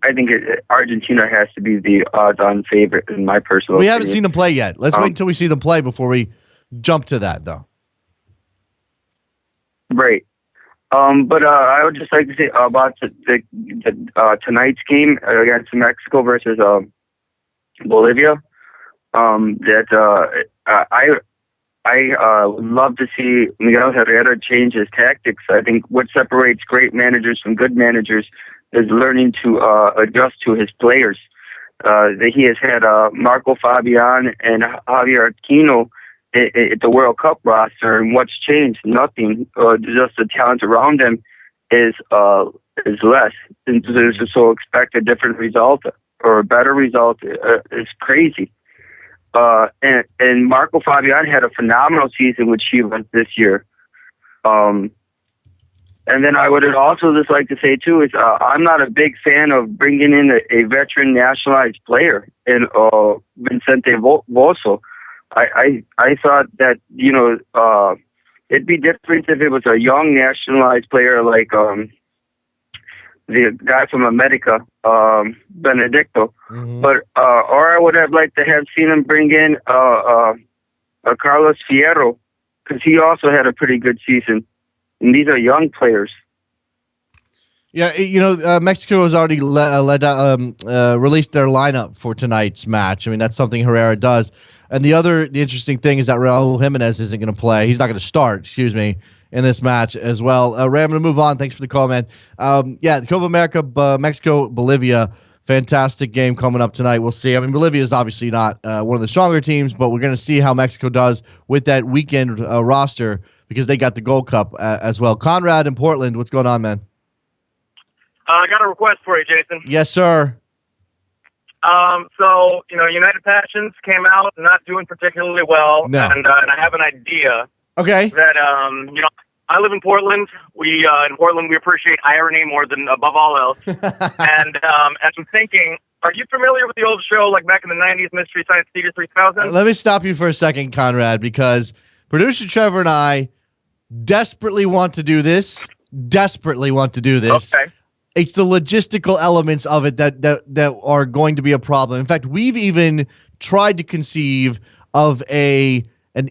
Argentina has to be the odds-on favorite in my personal. We opinion. haven't seen them play yet. Let's wait until we see them play before we jump to that, though. Right. But I would just like to say about the tonight's game against Mexico versus Bolivia. I would love to see Miguel Herrera change his tactics. I think what separates great managers from good managers is learning to adjust to his players. He has had Marco Fabian and Javier Aquino at the World Cup roster, and what's changed? Nothing. Just the talent around them is less. And so expect a different result or a better result is crazy. And Marco Fabian had a phenomenal season with Chivas this year. And then I would also just like to say too is I'm not a big fan of bringing in a veteran nationalized player in Vicente Voso. I thought that it'd be different if it was a young nationalized player like the guy from America, Benedicto. Mm-hmm. But or I would have liked to have seen him bring in Carlos Fierro, because he also had a pretty good season. And these are young players. Yeah, Mexico has already released their lineup for tonight's match. I mean, that's something Herrera does. And the interesting thing is that Raul Jimenez isn't going to play. He's not going to start, in this match as well. Ray, I'm going to move on. Thanks for the call, man. The Copa America, Mexico, Bolivia, fantastic game coming up tonight. We'll see. I mean, Bolivia is obviously not one of the stronger teams, but we're going to see how Mexico does with that weekend roster because they got the Gold Cup as well. Conrad in Portland, what's going on, man? I got a request for you, Jason. Yes, sir. So, United Passions came out not doing particularly well. No. And I have an idea. Okay. That, I live in Portland. In Portland, we appreciate irony more than above all else. And I'm thinking, are you familiar with the old show, like back in the 90s, Mystery Science Theater 3000? Let me stop you for a second, Conrad, because producer Trevor and I desperately want to do this. Okay. It's the logistical elements of it that are going to be a problem. In fact, we've even tried to conceive of an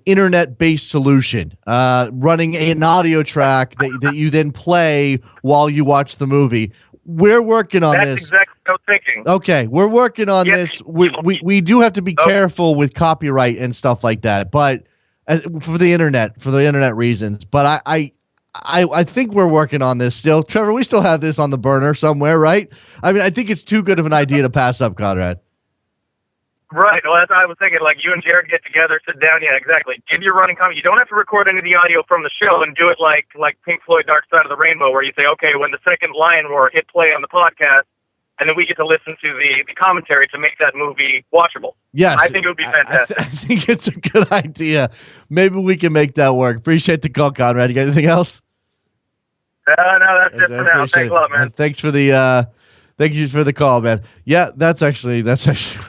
internet-based solution, running an audio track that you then play while you watch the movie. We're working on this. That's exactly what I was thinking. Okay, we're working on this. We do have to be careful with copyright and stuff like that, but for the internet reasons. But I think we're working on this still. Trevor, we still have this on the burner somewhere, right? I mean, I think it's too good of an idea to pass up, Conrad. Right. Well, that's what I was thinking. Like, you and Jared get together, sit down. Yeah, exactly. Give your running comment. You don't have to record any of the audio from the show and do it like Pink Floyd Dark Side of the Rainbow, where you say, okay, when the second lion roar hit play on the podcast, and then we get to listen to the commentary to make that movie watchable. Yes. I think it would be fantastic. I think it's a good idea. Maybe we can make that work. Appreciate the call, Conrad. You got anything else? No, that's it for now. Thanks a lot, man. Thanks for the thank you for the call, man. Yeah, that's actually a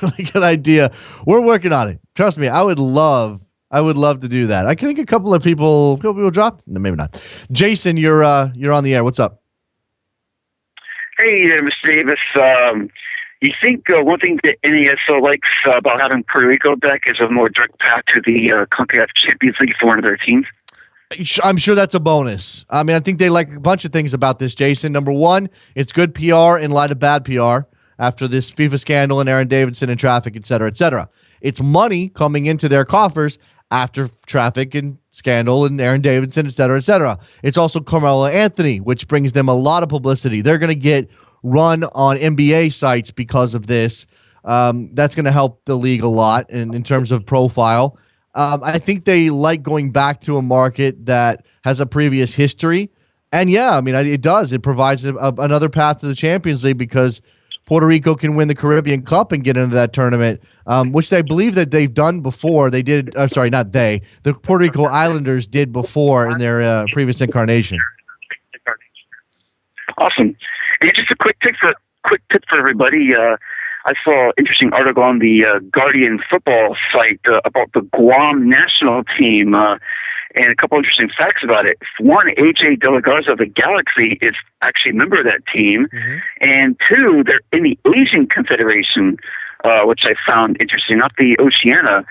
really good idea. We're working on it. Trust me, I would love to do that. I think a couple of people drop. No, maybe not. Jason, you're on the air. What's up? Hey, Mr. Davis. You think one thing that NASL likes about having Puerto Rico back is a more direct path to the CONCACAF Champions League for one of their teams? I'm sure that's a bonus. I mean, I think they like a bunch of things about this, Jason. Number one, it's good PR in light of bad PR after this FIFA scandal and Aaron Davidson and traffic, et cetera, et cetera. It's money coming into their coffers after traffic and scandal and Aaron Davidson, et cetera, et cetera. It's also Carmelo Anthony, which brings them a lot of publicity. They're going to get run on NBA sites because of this. That's going to help the league a lot in terms of profile. I think they like going back to a market that has a previous history. And yeah, I mean, it does. It provides another path to the Champions League because Puerto Rico can win the Caribbean Cup and get into that tournament, which I believe that they've done before. They did. Sorry, not they. The Puerto Rico Islanders did before in their previous incarnation. Awesome. And just a quick tip for everybody. I saw an interesting article on the Guardian football site about the Guam national team, and a couple interesting facts about it. One, AJ De La Garza of the Galaxy is actually a member of that team, and two, they're in the Asian Confederation, which I found interesting, not the Oceania.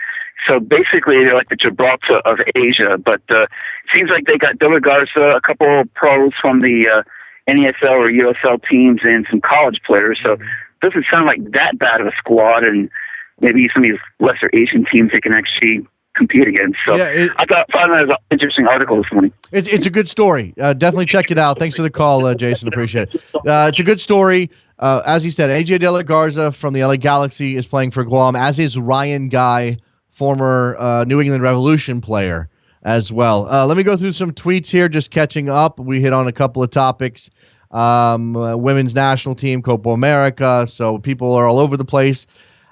So basically, they're like the Gibraltar of Asia, but it seems like they got De La Garza, a couple pros from the NASL or USL teams, and some college players. So doesn't sound like that bad of a squad, and maybe some of these lesser Asian teams they can actually compete against. So I found that as an interesting article this morning. It's a good story. Definitely check it out. Thanks for the call, Jason. Appreciate it. It's a good story. As he said, AJ De La Garza from the LA Galaxy is playing for Guam, as is Ryan Guy, former New England Revolution player as well. Let me go through some tweets here, just catching up. We hit on a couple of topics. Women's national team, Copa America. So people are all over the place,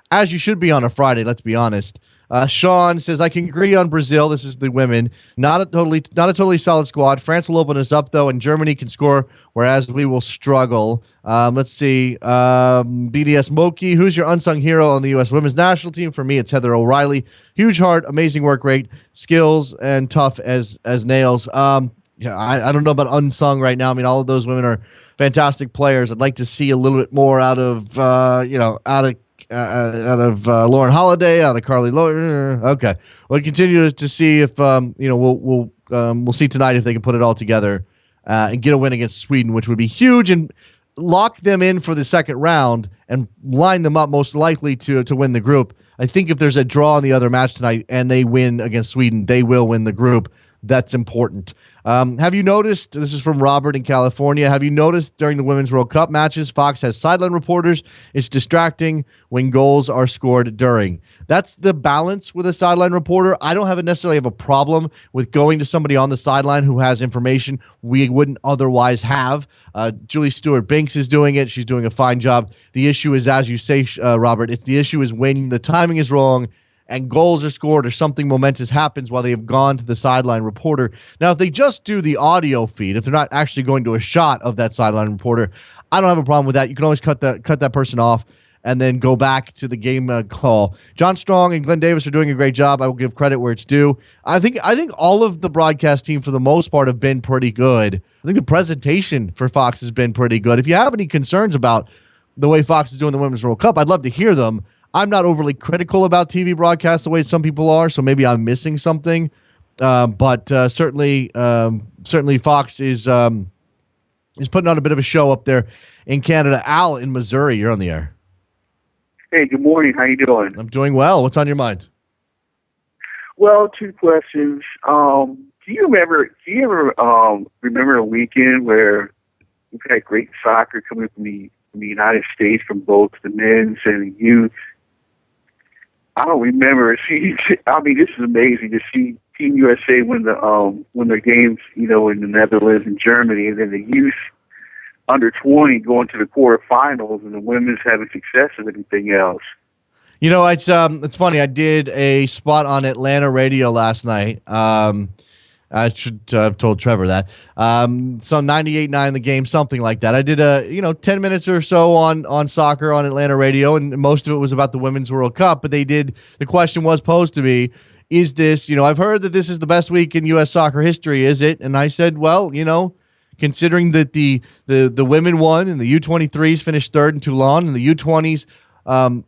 as you should be on a Friday. Let's be honest. Sean says, I can agree on Brazil. This is the women. Not a totally solid squad. France will open us up, though, and Germany can score, whereas we will struggle. Let's see. BDS Moki, who's your unsung hero on the U.S. women's national team? For me, it's Heather O'Reilly. Huge heart, amazing work rate, skills, and tough as nails. Yeah, I don't know about unsung right now. I mean, all of those women are fantastic players. I'd like to see a little bit more out of Lauren Holiday, out of Carly Lowe. Okay, we'll continue to see if we'll see tonight if they can put it all together and get a win against Sweden, which would be huge, and lock them in for the second round and line them up most likely to win the group. I think if there's a draw in the other match tonight and they win against Sweden, they will win the group. That's important. Have you noticed, this is from Robert in California, have you noticed during the Women's World Cup matches, Fox has sideline reporters? It's distracting when goals are scored during. That's the balance with a sideline reporter. I don't necessarily have a problem with going to somebody on the sideline who has information we wouldn't otherwise have. Julie Stewart-Binks is doing it. She's doing a fine job. The issue is, as you say, Robert, the issue is when the timing is wrong and goals are scored or something momentous happens while they have gone to the sideline reporter. Now, if they just do the audio feed, if they're not actually going to a shot of that sideline reporter, I don't have a problem with that. You can always cut that person off and then go back to the game call. John Strong and Glenn Davis are doing a great job. I will give credit where it's due. I think all of the broadcast team, for the most part, have been pretty good. I think the presentation for Fox has been pretty good. If you have any concerns about the way Fox is doing the Women's World Cup, I'd love to hear them. I'm not overly critical about TV broadcasts the way some people are, so maybe I'm missing something. But certainly Fox is putting on a bit of a show up there in Canada. Al in Missouri, you're on the air. Hey, good morning. How you doing? I'm doing well. What's on your mind? Well, two questions. Do you ever remember a weekend where we've had great soccer coming from the United States, from both the men's and the youth? I don't remember. I mean, this is amazing to see Team USA win their games, in the Netherlands and Germany, and then the youth under 20 going to the quarterfinals, and the women's having success and everything else. It's funny. I did a spot on Atlanta radio last night. I should have told Trevor that. So 98.9 the game, something like that. I did 10 minutes or so on soccer on Atlanta radio, and most of it was about the Women's World Cup. But the question was posed to me, is this, I've heard that this is the best week in U.S. soccer history, is it? And I said, well, considering that the women won and the U23s finished third in Toulon and the U20s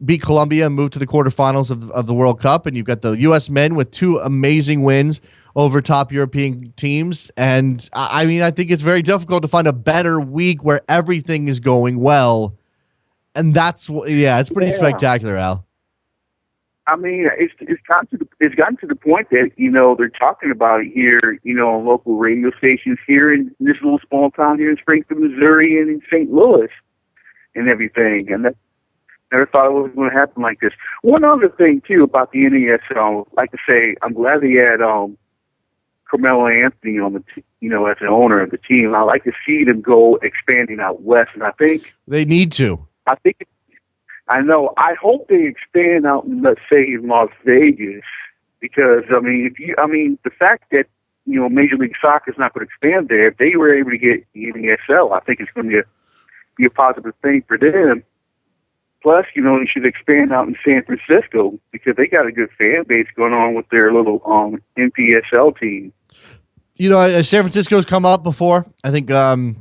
beat Colombia and moved to the quarterfinals of the World Cup, and you've got the U.S. men with two amazing wins over top European teams. And I think it's very difficult to find a better week where everything is going well. And it's pretty spectacular, Al. I mean, it's gotten to the point that, they're talking about it here, on local radio stations here in this little small town here in Springfield, Missouri, and in St. Louis and everything. And Never thought it was going to happen like this. One other thing too about the NASL, like to say, I'm glad they had Carmelo Anthony on the as an owner of the team. I like to see them go expanding out west, and I think they need to. I know. I hope they expand out in, let's say, in Las Vegas, because the fact that Major League Soccer is not going to expand there, if they were able to get the NASL, I think it's going to be a positive thing for them. Plus, they should expand out in San Francisco because they got a good fan base going on with their little NPSL team. San Francisco's come up before. I think a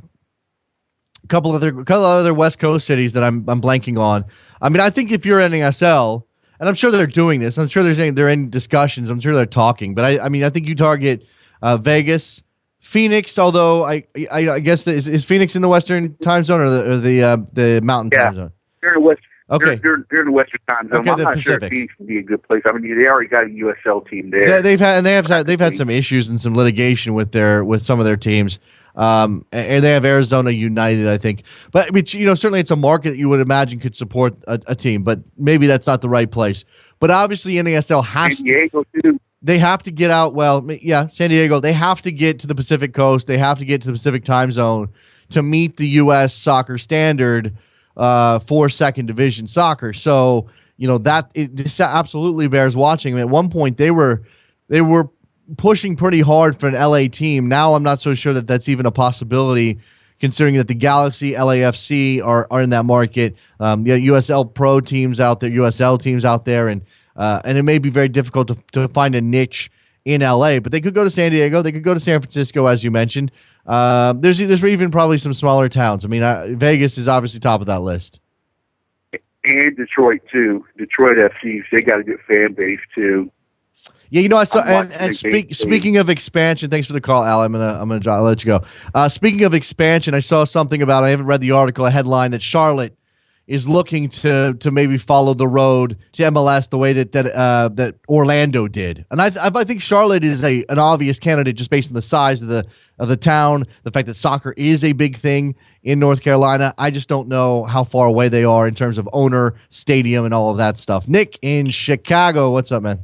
couple other West Coast cities that I'm blanking on. I mean, I think if you're NASL, and I'm sure they're doing this, I'm sure they're in discussions, I'm sure they're talking, but I think you target Vegas, Phoenix. Although I guess is Phoenix in the Western time zone or the Mountain time zone? They're in the West. Okay, they're in the Western time zone. Okay, I'm the not Pacific. sure if Phoenix would be a good place. I mean, they already got a USL team there. They've had some issues and some litigation with some of their teams. And they have Arizona United, I think. But I mean, certainly it's a market that you would imagine could support a team, but maybe that's not the right place. But obviously, NASL has San Diego too. They have to get out. Well, yeah, San Diego. They have to get to the Pacific Coast. They have to get to the Pacific time zone to meet the U.S. soccer standard for second division soccer. So this absolutely bears watching. I mean, at one point, they were pushing pretty hard for an LA team. Now I'm not so sure that that's even a possibility, considering that the Galaxy, LAFC are in that market. USL Pro teams out there, USL teams out there, and it may be very difficult to find a niche in LA. But they could go to San Diego, they could go to San Francisco, as you mentioned. There's even probably some smaller towns. I mean, Vegas is obviously top of that list. And Detroit too. Detroit FC, they got a good fan base too. Yeah, I saw. And speaking of expansion, thanks for the call, Al. I'll let you go. Speaking of expansion, I saw something about. I haven't read the article. A headline that Charlotte is looking to maybe follow the road to MLS the way that Orlando did. And I think Charlotte is an obvious candidate just based on the size of the town, the fact that soccer is a big thing in North Carolina. I just don't know how far away they are in terms of owner, stadium, and all of that stuff. Nick in Chicago, what's up, man?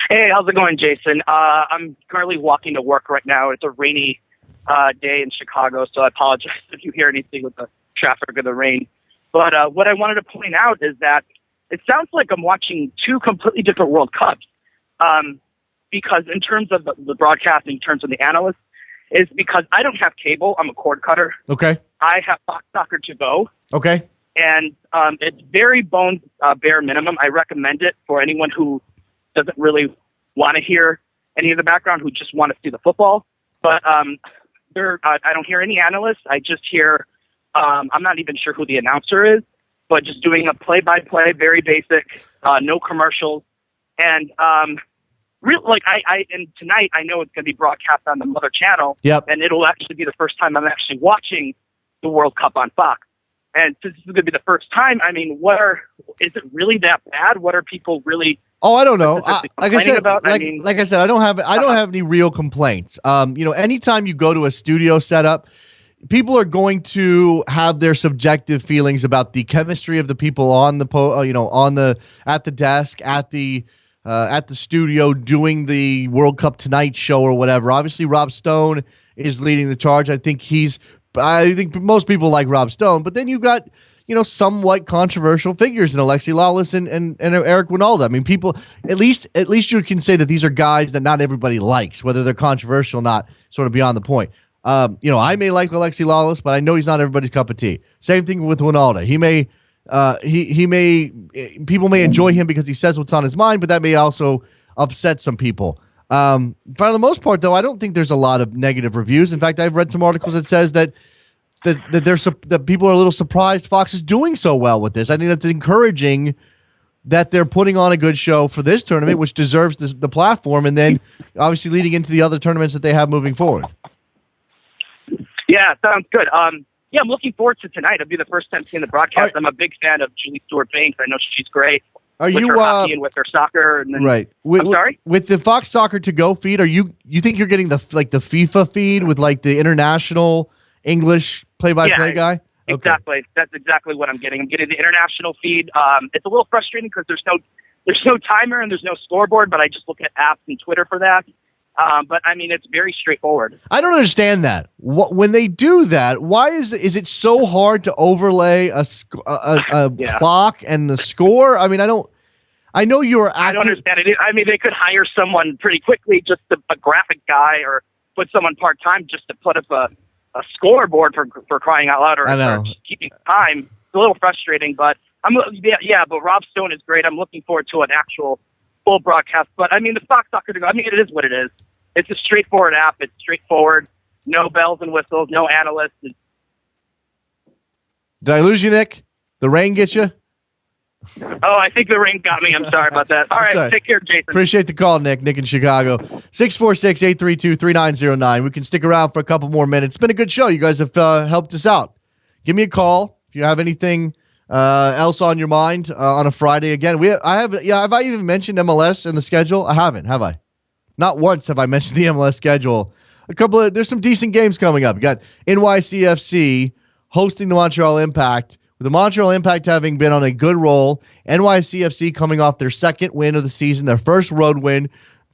Hey, how's it going, Jason? I'm currently walking to work right now. It's a rainy day in Chicago, so I apologize if you hear anything with the traffic or the rain. But what I wanted to point out is that it sounds like I'm watching two completely different World Cups. Because in terms of the broadcasting, in terms of the analysts, is because I don't have cable. I'm a cord cutter. Okay. I have Fox Soccer to go. Okay. And it's very bare minimum. I recommend it for anyone who doesn't really want to hear any of the background, who just want to see the football. But I don't hear any analysts. I just hear, I'm not even sure who the announcer is, but just doing a play-by-play, very basic, no commercials. And and tonight I know it's going to be broadcast on the Mother Channel. Yep. And it'll actually be the first time I'm actually watching the World Cup on Fox. And since this is going to be the first time, I mean, is it really that bad? What are people really? Oh, I don't know. Like I said, about? Like I said, I don't have any real complaints. Anytime you go to a studio setup, people are going to have their subjective feelings about the chemistry of the people on the at the desk, at the studio doing the World Cup Tonight show or whatever. Obviously, Rob Stone is leading the charge. I think most people like Rob Stone, but then you got somewhat controversial figures in Alexi Lawless and Eric Winalda. I mean, people at least you can say that these are guys that not everybody likes, whether they're controversial or not. Sort of beyond the point. I may like Alexi Lawless, but I know he's not everybody's cup of tea. Same thing with Winalda. He may people may enjoy him because he says what's on his mind, but that may also upset some people. For the most part, though, I don't think there's a lot of negative reviews. In fact, I've read some articles that says that people are a little surprised Fox is doing so well with this. I think that's encouraging that they're putting on a good show for this tournament, which deserves the platform, and then obviously leading into the other tournaments that they have moving forward. Yeah, sounds good. Yeah, I'm looking forward to tonight. It'll be the first time seeing the broadcast. I'm a big fan of Julie Stewart-Banks. I know she's great. With her hockey and with her soccer. And then, right. I'm sorry? With the Fox Soccer To Go feed, you think you're getting the FIFA feed with like the international English play-by-play guy? Exactly. That's exactly what I'm getting. I'm getting the international feed. It's a little frustrating because there's no timer and there's no scoreboard, but I just look at apps and Twitter for that. But I mean, it's very straightforward. I don't understand that. When they do that, why is it so hard to overlay a clock and the score? I mean, I know you're. I don't understand it. I mean, they could hire someone pretty quickly, just a graphic guy, or put someone part time just to put up a scoreboard for crying out loud, or keeping time. It's a little frustrating, but but Rob Stone is great. I'm looking forward to an actual full broadcast. But I mean, the Fox Soccer, I mean, it is what it is. It's a straightforward app. It's straightforward. No bells and whistles. No analysts. Did I lose you, Nick? The rain get you? Oh, I think the rain got me. I'm sorry about that. All right. Take care, Jason. Appreciate the call, Nick. Nick in Chicago. 646-832-3909. We can stick around for a couple more minutes. It's been a good show. You guys have helped us out. Give me a call if you have anything else on your mind on a Friday. Again, have I even mentioned MLS in the schedule? I haven't, have I? Not once have I mentioned the MLS schedule. There's some decent games coming up. You got NYCFC hosting the Montreal Impact. With the Montreal Impact having been on a good roll, NYCFC coming off their second win of the season, their first road win.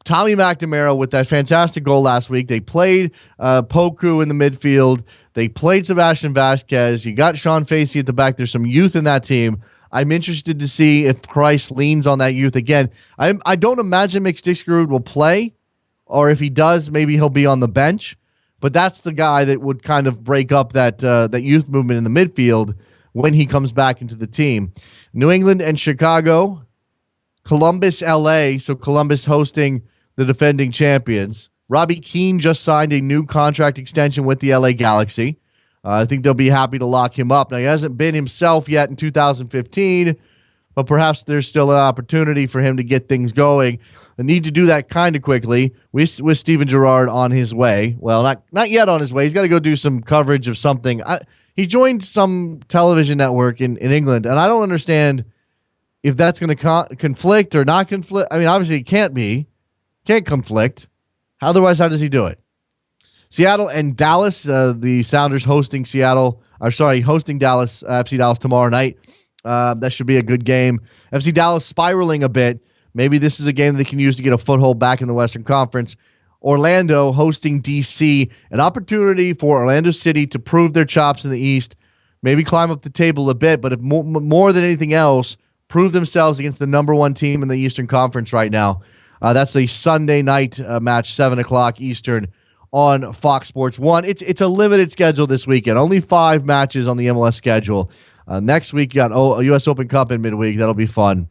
Tommy McNamara with that fantastic goal last week. They played Poku in the midfield. They played Sebastian Vasquez. You got Sean Facey at the back. There's some youth in that team. I'm interested to see if Christ leans on that youth again. I don't imagine McStixrud will play, or if he does, maybe he'll be on the bench. But that's the guy that would kind of break up that youth movement in the midfield when he comes back into the team. New England and Chicago, Columbus, LA. So Columbus hosting the defending champions. Robbie Keane just signed a new contract extension with the LA Galaxy. I think they'll be happy to lock him up. Now, he hasn't been himself yet in 2015, but perhaps there's still an opportunity for him to get things going. They need to do that kind of quickly with Steven Gerrard on his way. Well, not yet on his way. He's got to go do some coverage of something. He joined some television network in England, and I don't understand if that's going to conflict or not conflict. I mean, obviously it can't conflict. Otherwise, how does he do it? Seattle and Dallas, the Sounders hosting Dallas, FC Dallas tomorrow night. That should be a good game. FC Dallas spiraling a bit. Maybe this is a game they can use to get a foothold back in the Western Conference. Orlando hosting DC, an opportunity for Orlando City to prove their chops in the East, maybe climb up the table a bit, but if more than anything else, prove themselves against the number one team in the Eastern Conference right now. That's a Sunday night match, 7 o'clock Eastern on Fox Sports 1. It's a limited schedule this weekend. Only 5 matches on the MLS schedule. Next week, you got a U.S. Open Cup in midweek. That'll be fun.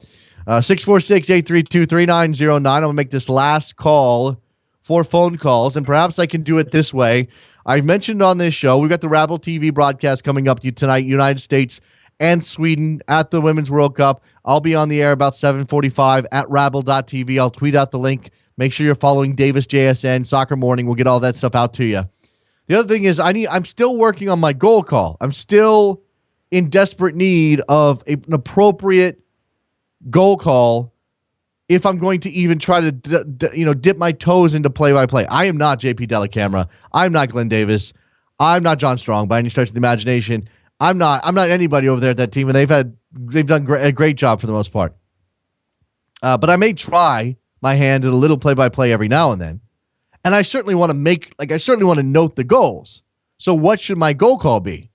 646-832-3909. I'm going to make this last call for phone calls, and perhaps I can do it this way. I mentioned on this show, we've got the Rabble TV broadcast coming up tonight, United States and Sweden at the Women's World Cup. I'll be on the air about 7:45 at rabble.tv. I'll tweet out the link. Make sure you're following Davis JSN, Soccer Morning. We'll get all that stuff out to you. The other thing is I'm still working on my goal call. I'm still in desperate need of an appropriate goal call if I'm going to even try to dip my toes into play-by-play. I am not JP Delacamera. I'm not Glenn Davis. I'm not John Strong by any stretch of the imagination. I'm not anybody over there at that team, and they've done a great job for the most part. But I may try my hand at a little play-by-play every now and then. And I certainly want to note the goals. So what should my goal call be?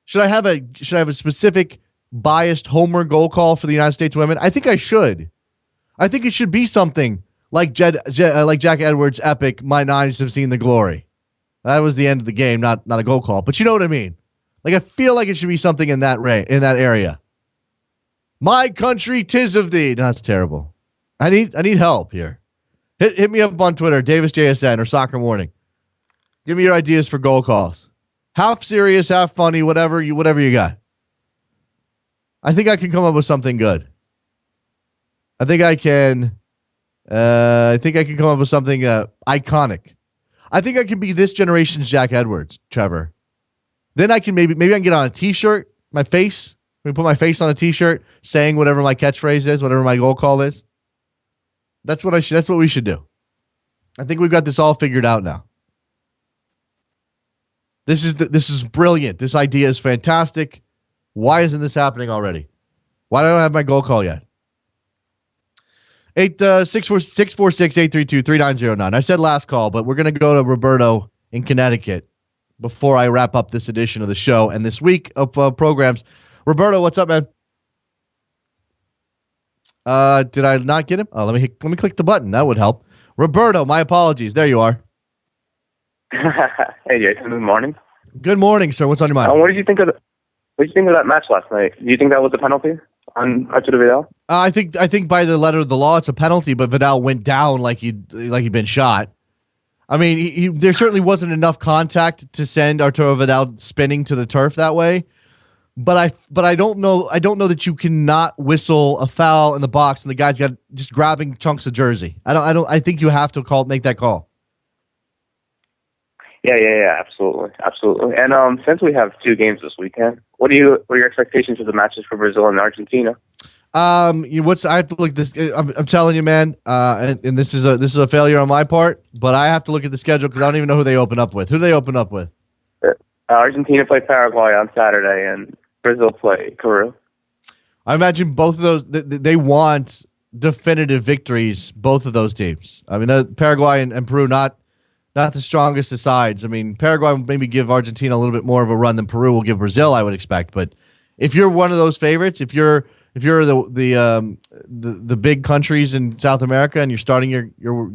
Should I have a specific biased homer goal call for the United States women? I think I should. I think it should be something like like Jack Edwards' epic "My Nines Have Seen the Glory." That was the end of the game, not a goal call, but you know what I mean. Like, I feel like it should be something in that area. My country, 'tis of thee. No, that's terrible. I need help here. Hit me up on Twitter, Davis JSN or Soccer Morning. Give me your ideas for goal calls. Half serious, half funny, whatever you got. I think I can come up with something good. I think I can come up with something iconic. I think I can be this generation's Jack Edwards, Trevor. Then I can maybe I can get on a T-shirt, my face. Let me put my face on a T-shirt, saying whatever my catchphrase is, whatever my goal call is. That's what we should do. I think we've got this all figured out now. This is brilliant. This idea is fantastic. Why isn't this happening already? Why don't I have my goal call yet? 646-832-3909. I said last call, but we're going to go to Roberto in Connecticut before I wrap up this edition of the show and this week of programs. Roberto, what's up, man? Did I not get him? Oh, let me click the button. That would help. Roberto, my apologies. There you are. Hey, Jason. Good morning. Good morning, sir. What's on your mind? What did you think of that match last night? Do you think that was a penalty on Arturo Vidal? I think by the letter of the law, it's a penalty, but Vidal went down like he'd been shot. I mean, there certainly wasn't enough contact to send Arturo Vidal spinning to the turf that way. But I don't know that you cannot whistle a foul in the box and the guy's got just grabbing chunks of jersey. I think you have to make that call. Yeah, absolutely. And since we have 2 games this weekend, what are your expectations for the matches for Brazil and Argentina? I have to look at this. I'm telling you, man, and this is a failure on my part, but I have to look at the schedule because I don't even know who they open up with. Who do they open up with? Argentina play Paraguay on Saturday, and Brazil play Peru. I imagine both of those. They want definitive victories. Both of those teams. I mean, Paraguay and Peru not the strongest of sides. I mean, Paraguay will maybe give Argentina a little bit more of a run than Peru will give Brazil, I would expect. But if you're one of those favorites, if you're the big countries in South America and you're starting your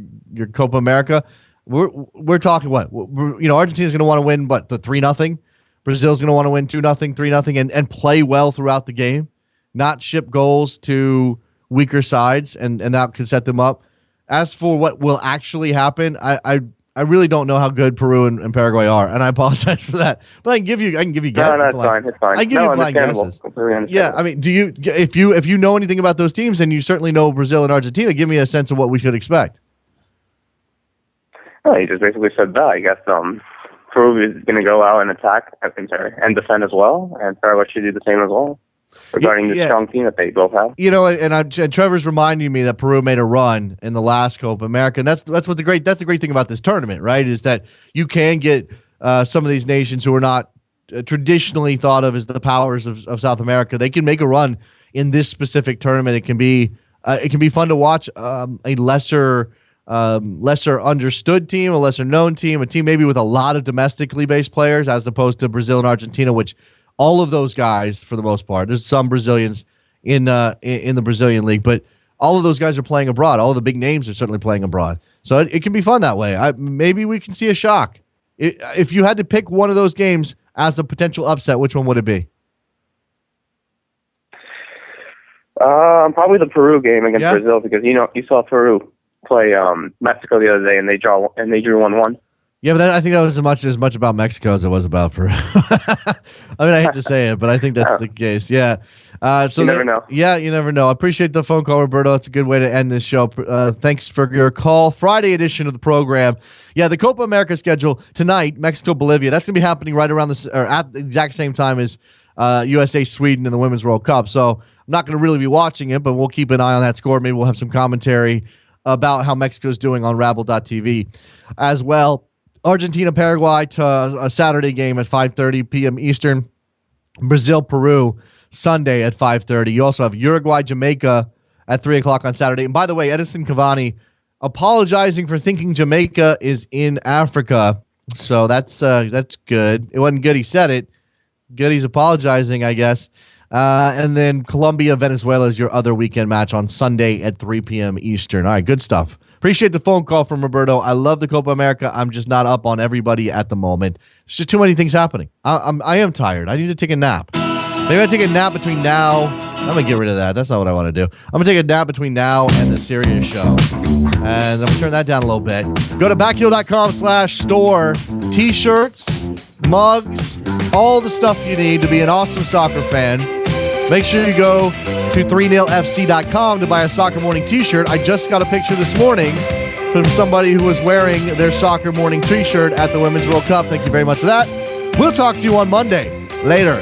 Copa America, we're talking what? Argentina's going to want to win the 3-0. Brazil's going to want to win 2-0, 3-0, and play well throughout the game, not ship goals to weaker sides, and that could set them up. As for what will actually happen, I really don't know how good Peru and Paraguay are, and I apologize for that. But I can give you guesses. No, it's fine. It's fine. I give you blind guesses. Yeah, I mean, if you know anything about those teams, and you certainly know Brazil and Argentina, give me a sense of what we could expect. Well, you just basically said that. I guess Peru is going to go out and attack and defend as well, and Paraguay should do the same as well. Regarding the strong team that they both have. And Trevor's reminding me that Peru made a run in the last Copa America, and that's the great thing about this tournament, right? Is that you can get some of these nations who are not traditionally thought of as the powers of South America. They can make a run in this specific tournament. It can be fun to watch a lesser understood team, a lesser known team, a team maybe with a lot of domestically based players, as opposed to Brazil and Argentina, which. All of those guys, for the most part, there's some Brazilians in the Brazilian league, but all of those guys are playing abroad. All of the big names are certainly playing abroad. So it can be fun that way. Maybe we can see a shock. If you had to pick one of those games as a potential upset, which one would it be? Probably the Peru game against Brazil, because you saw Peru play Mexico the other day, and they drew 1-1. Yeah, but I think that was as much about Mexico as it was about Peru. I mean, I hate to say it, but I think that's the case. Yeah. So you never know. Yeah, you never know. I appreciate the phone call, Roberto. It's a good way to end this show. Thanks for your call. Friday edition of the program. Yeah, the Copa America schedule tonight, Mexico-Bolivia. That's going to be happening right around at the exact same time as USA-Sweden in the Women's World Cup. So I'm not going to really be watching it, but we'll keep an eye on that score. Maybe we'll have some commentary about how Mexico's doing on Rabble.tv as well. Argentina-Paraguay to a Saturday game at 5:30 p.m. Eastern. Brazil-Peru Sunday at 5:30. You also have Uruguay-Jamaica at 3 o'clock on Saturday. And by the way, Edison Cavani apologizing for thinking Jamaica is in Africa. So that's good. It wasn't good he said it. Good he's apologizing, I guess. And then Colombia-Venezuela is your other weekend match on Sunday at 3 p.m. Eastern. All right, good stuff. Appreciate the phone call from Roberto. I love the Copa America. I'm just not up on everybody at the moment. There's just too many things happening. I am tired. I need to take a nap. Maybe I take a nap between now. I'm going to get rid of that. That's not what I want to do. I'm going to take a nap between now and the Sirius show. And I'm going to turn that down a little bit. Go to backheel.com/store. T-shirts, mugs, all the stuff you need to be an awesome soccer fan. Make sure you go to 30fc.com to buy a Soccer Morning t-shirt. I just got a picture this morning from somebody who was wearing their Soccer Morning t-shirt at the Women's World Cup. Thank you very much for that. We'll talk to you on Monday. Later.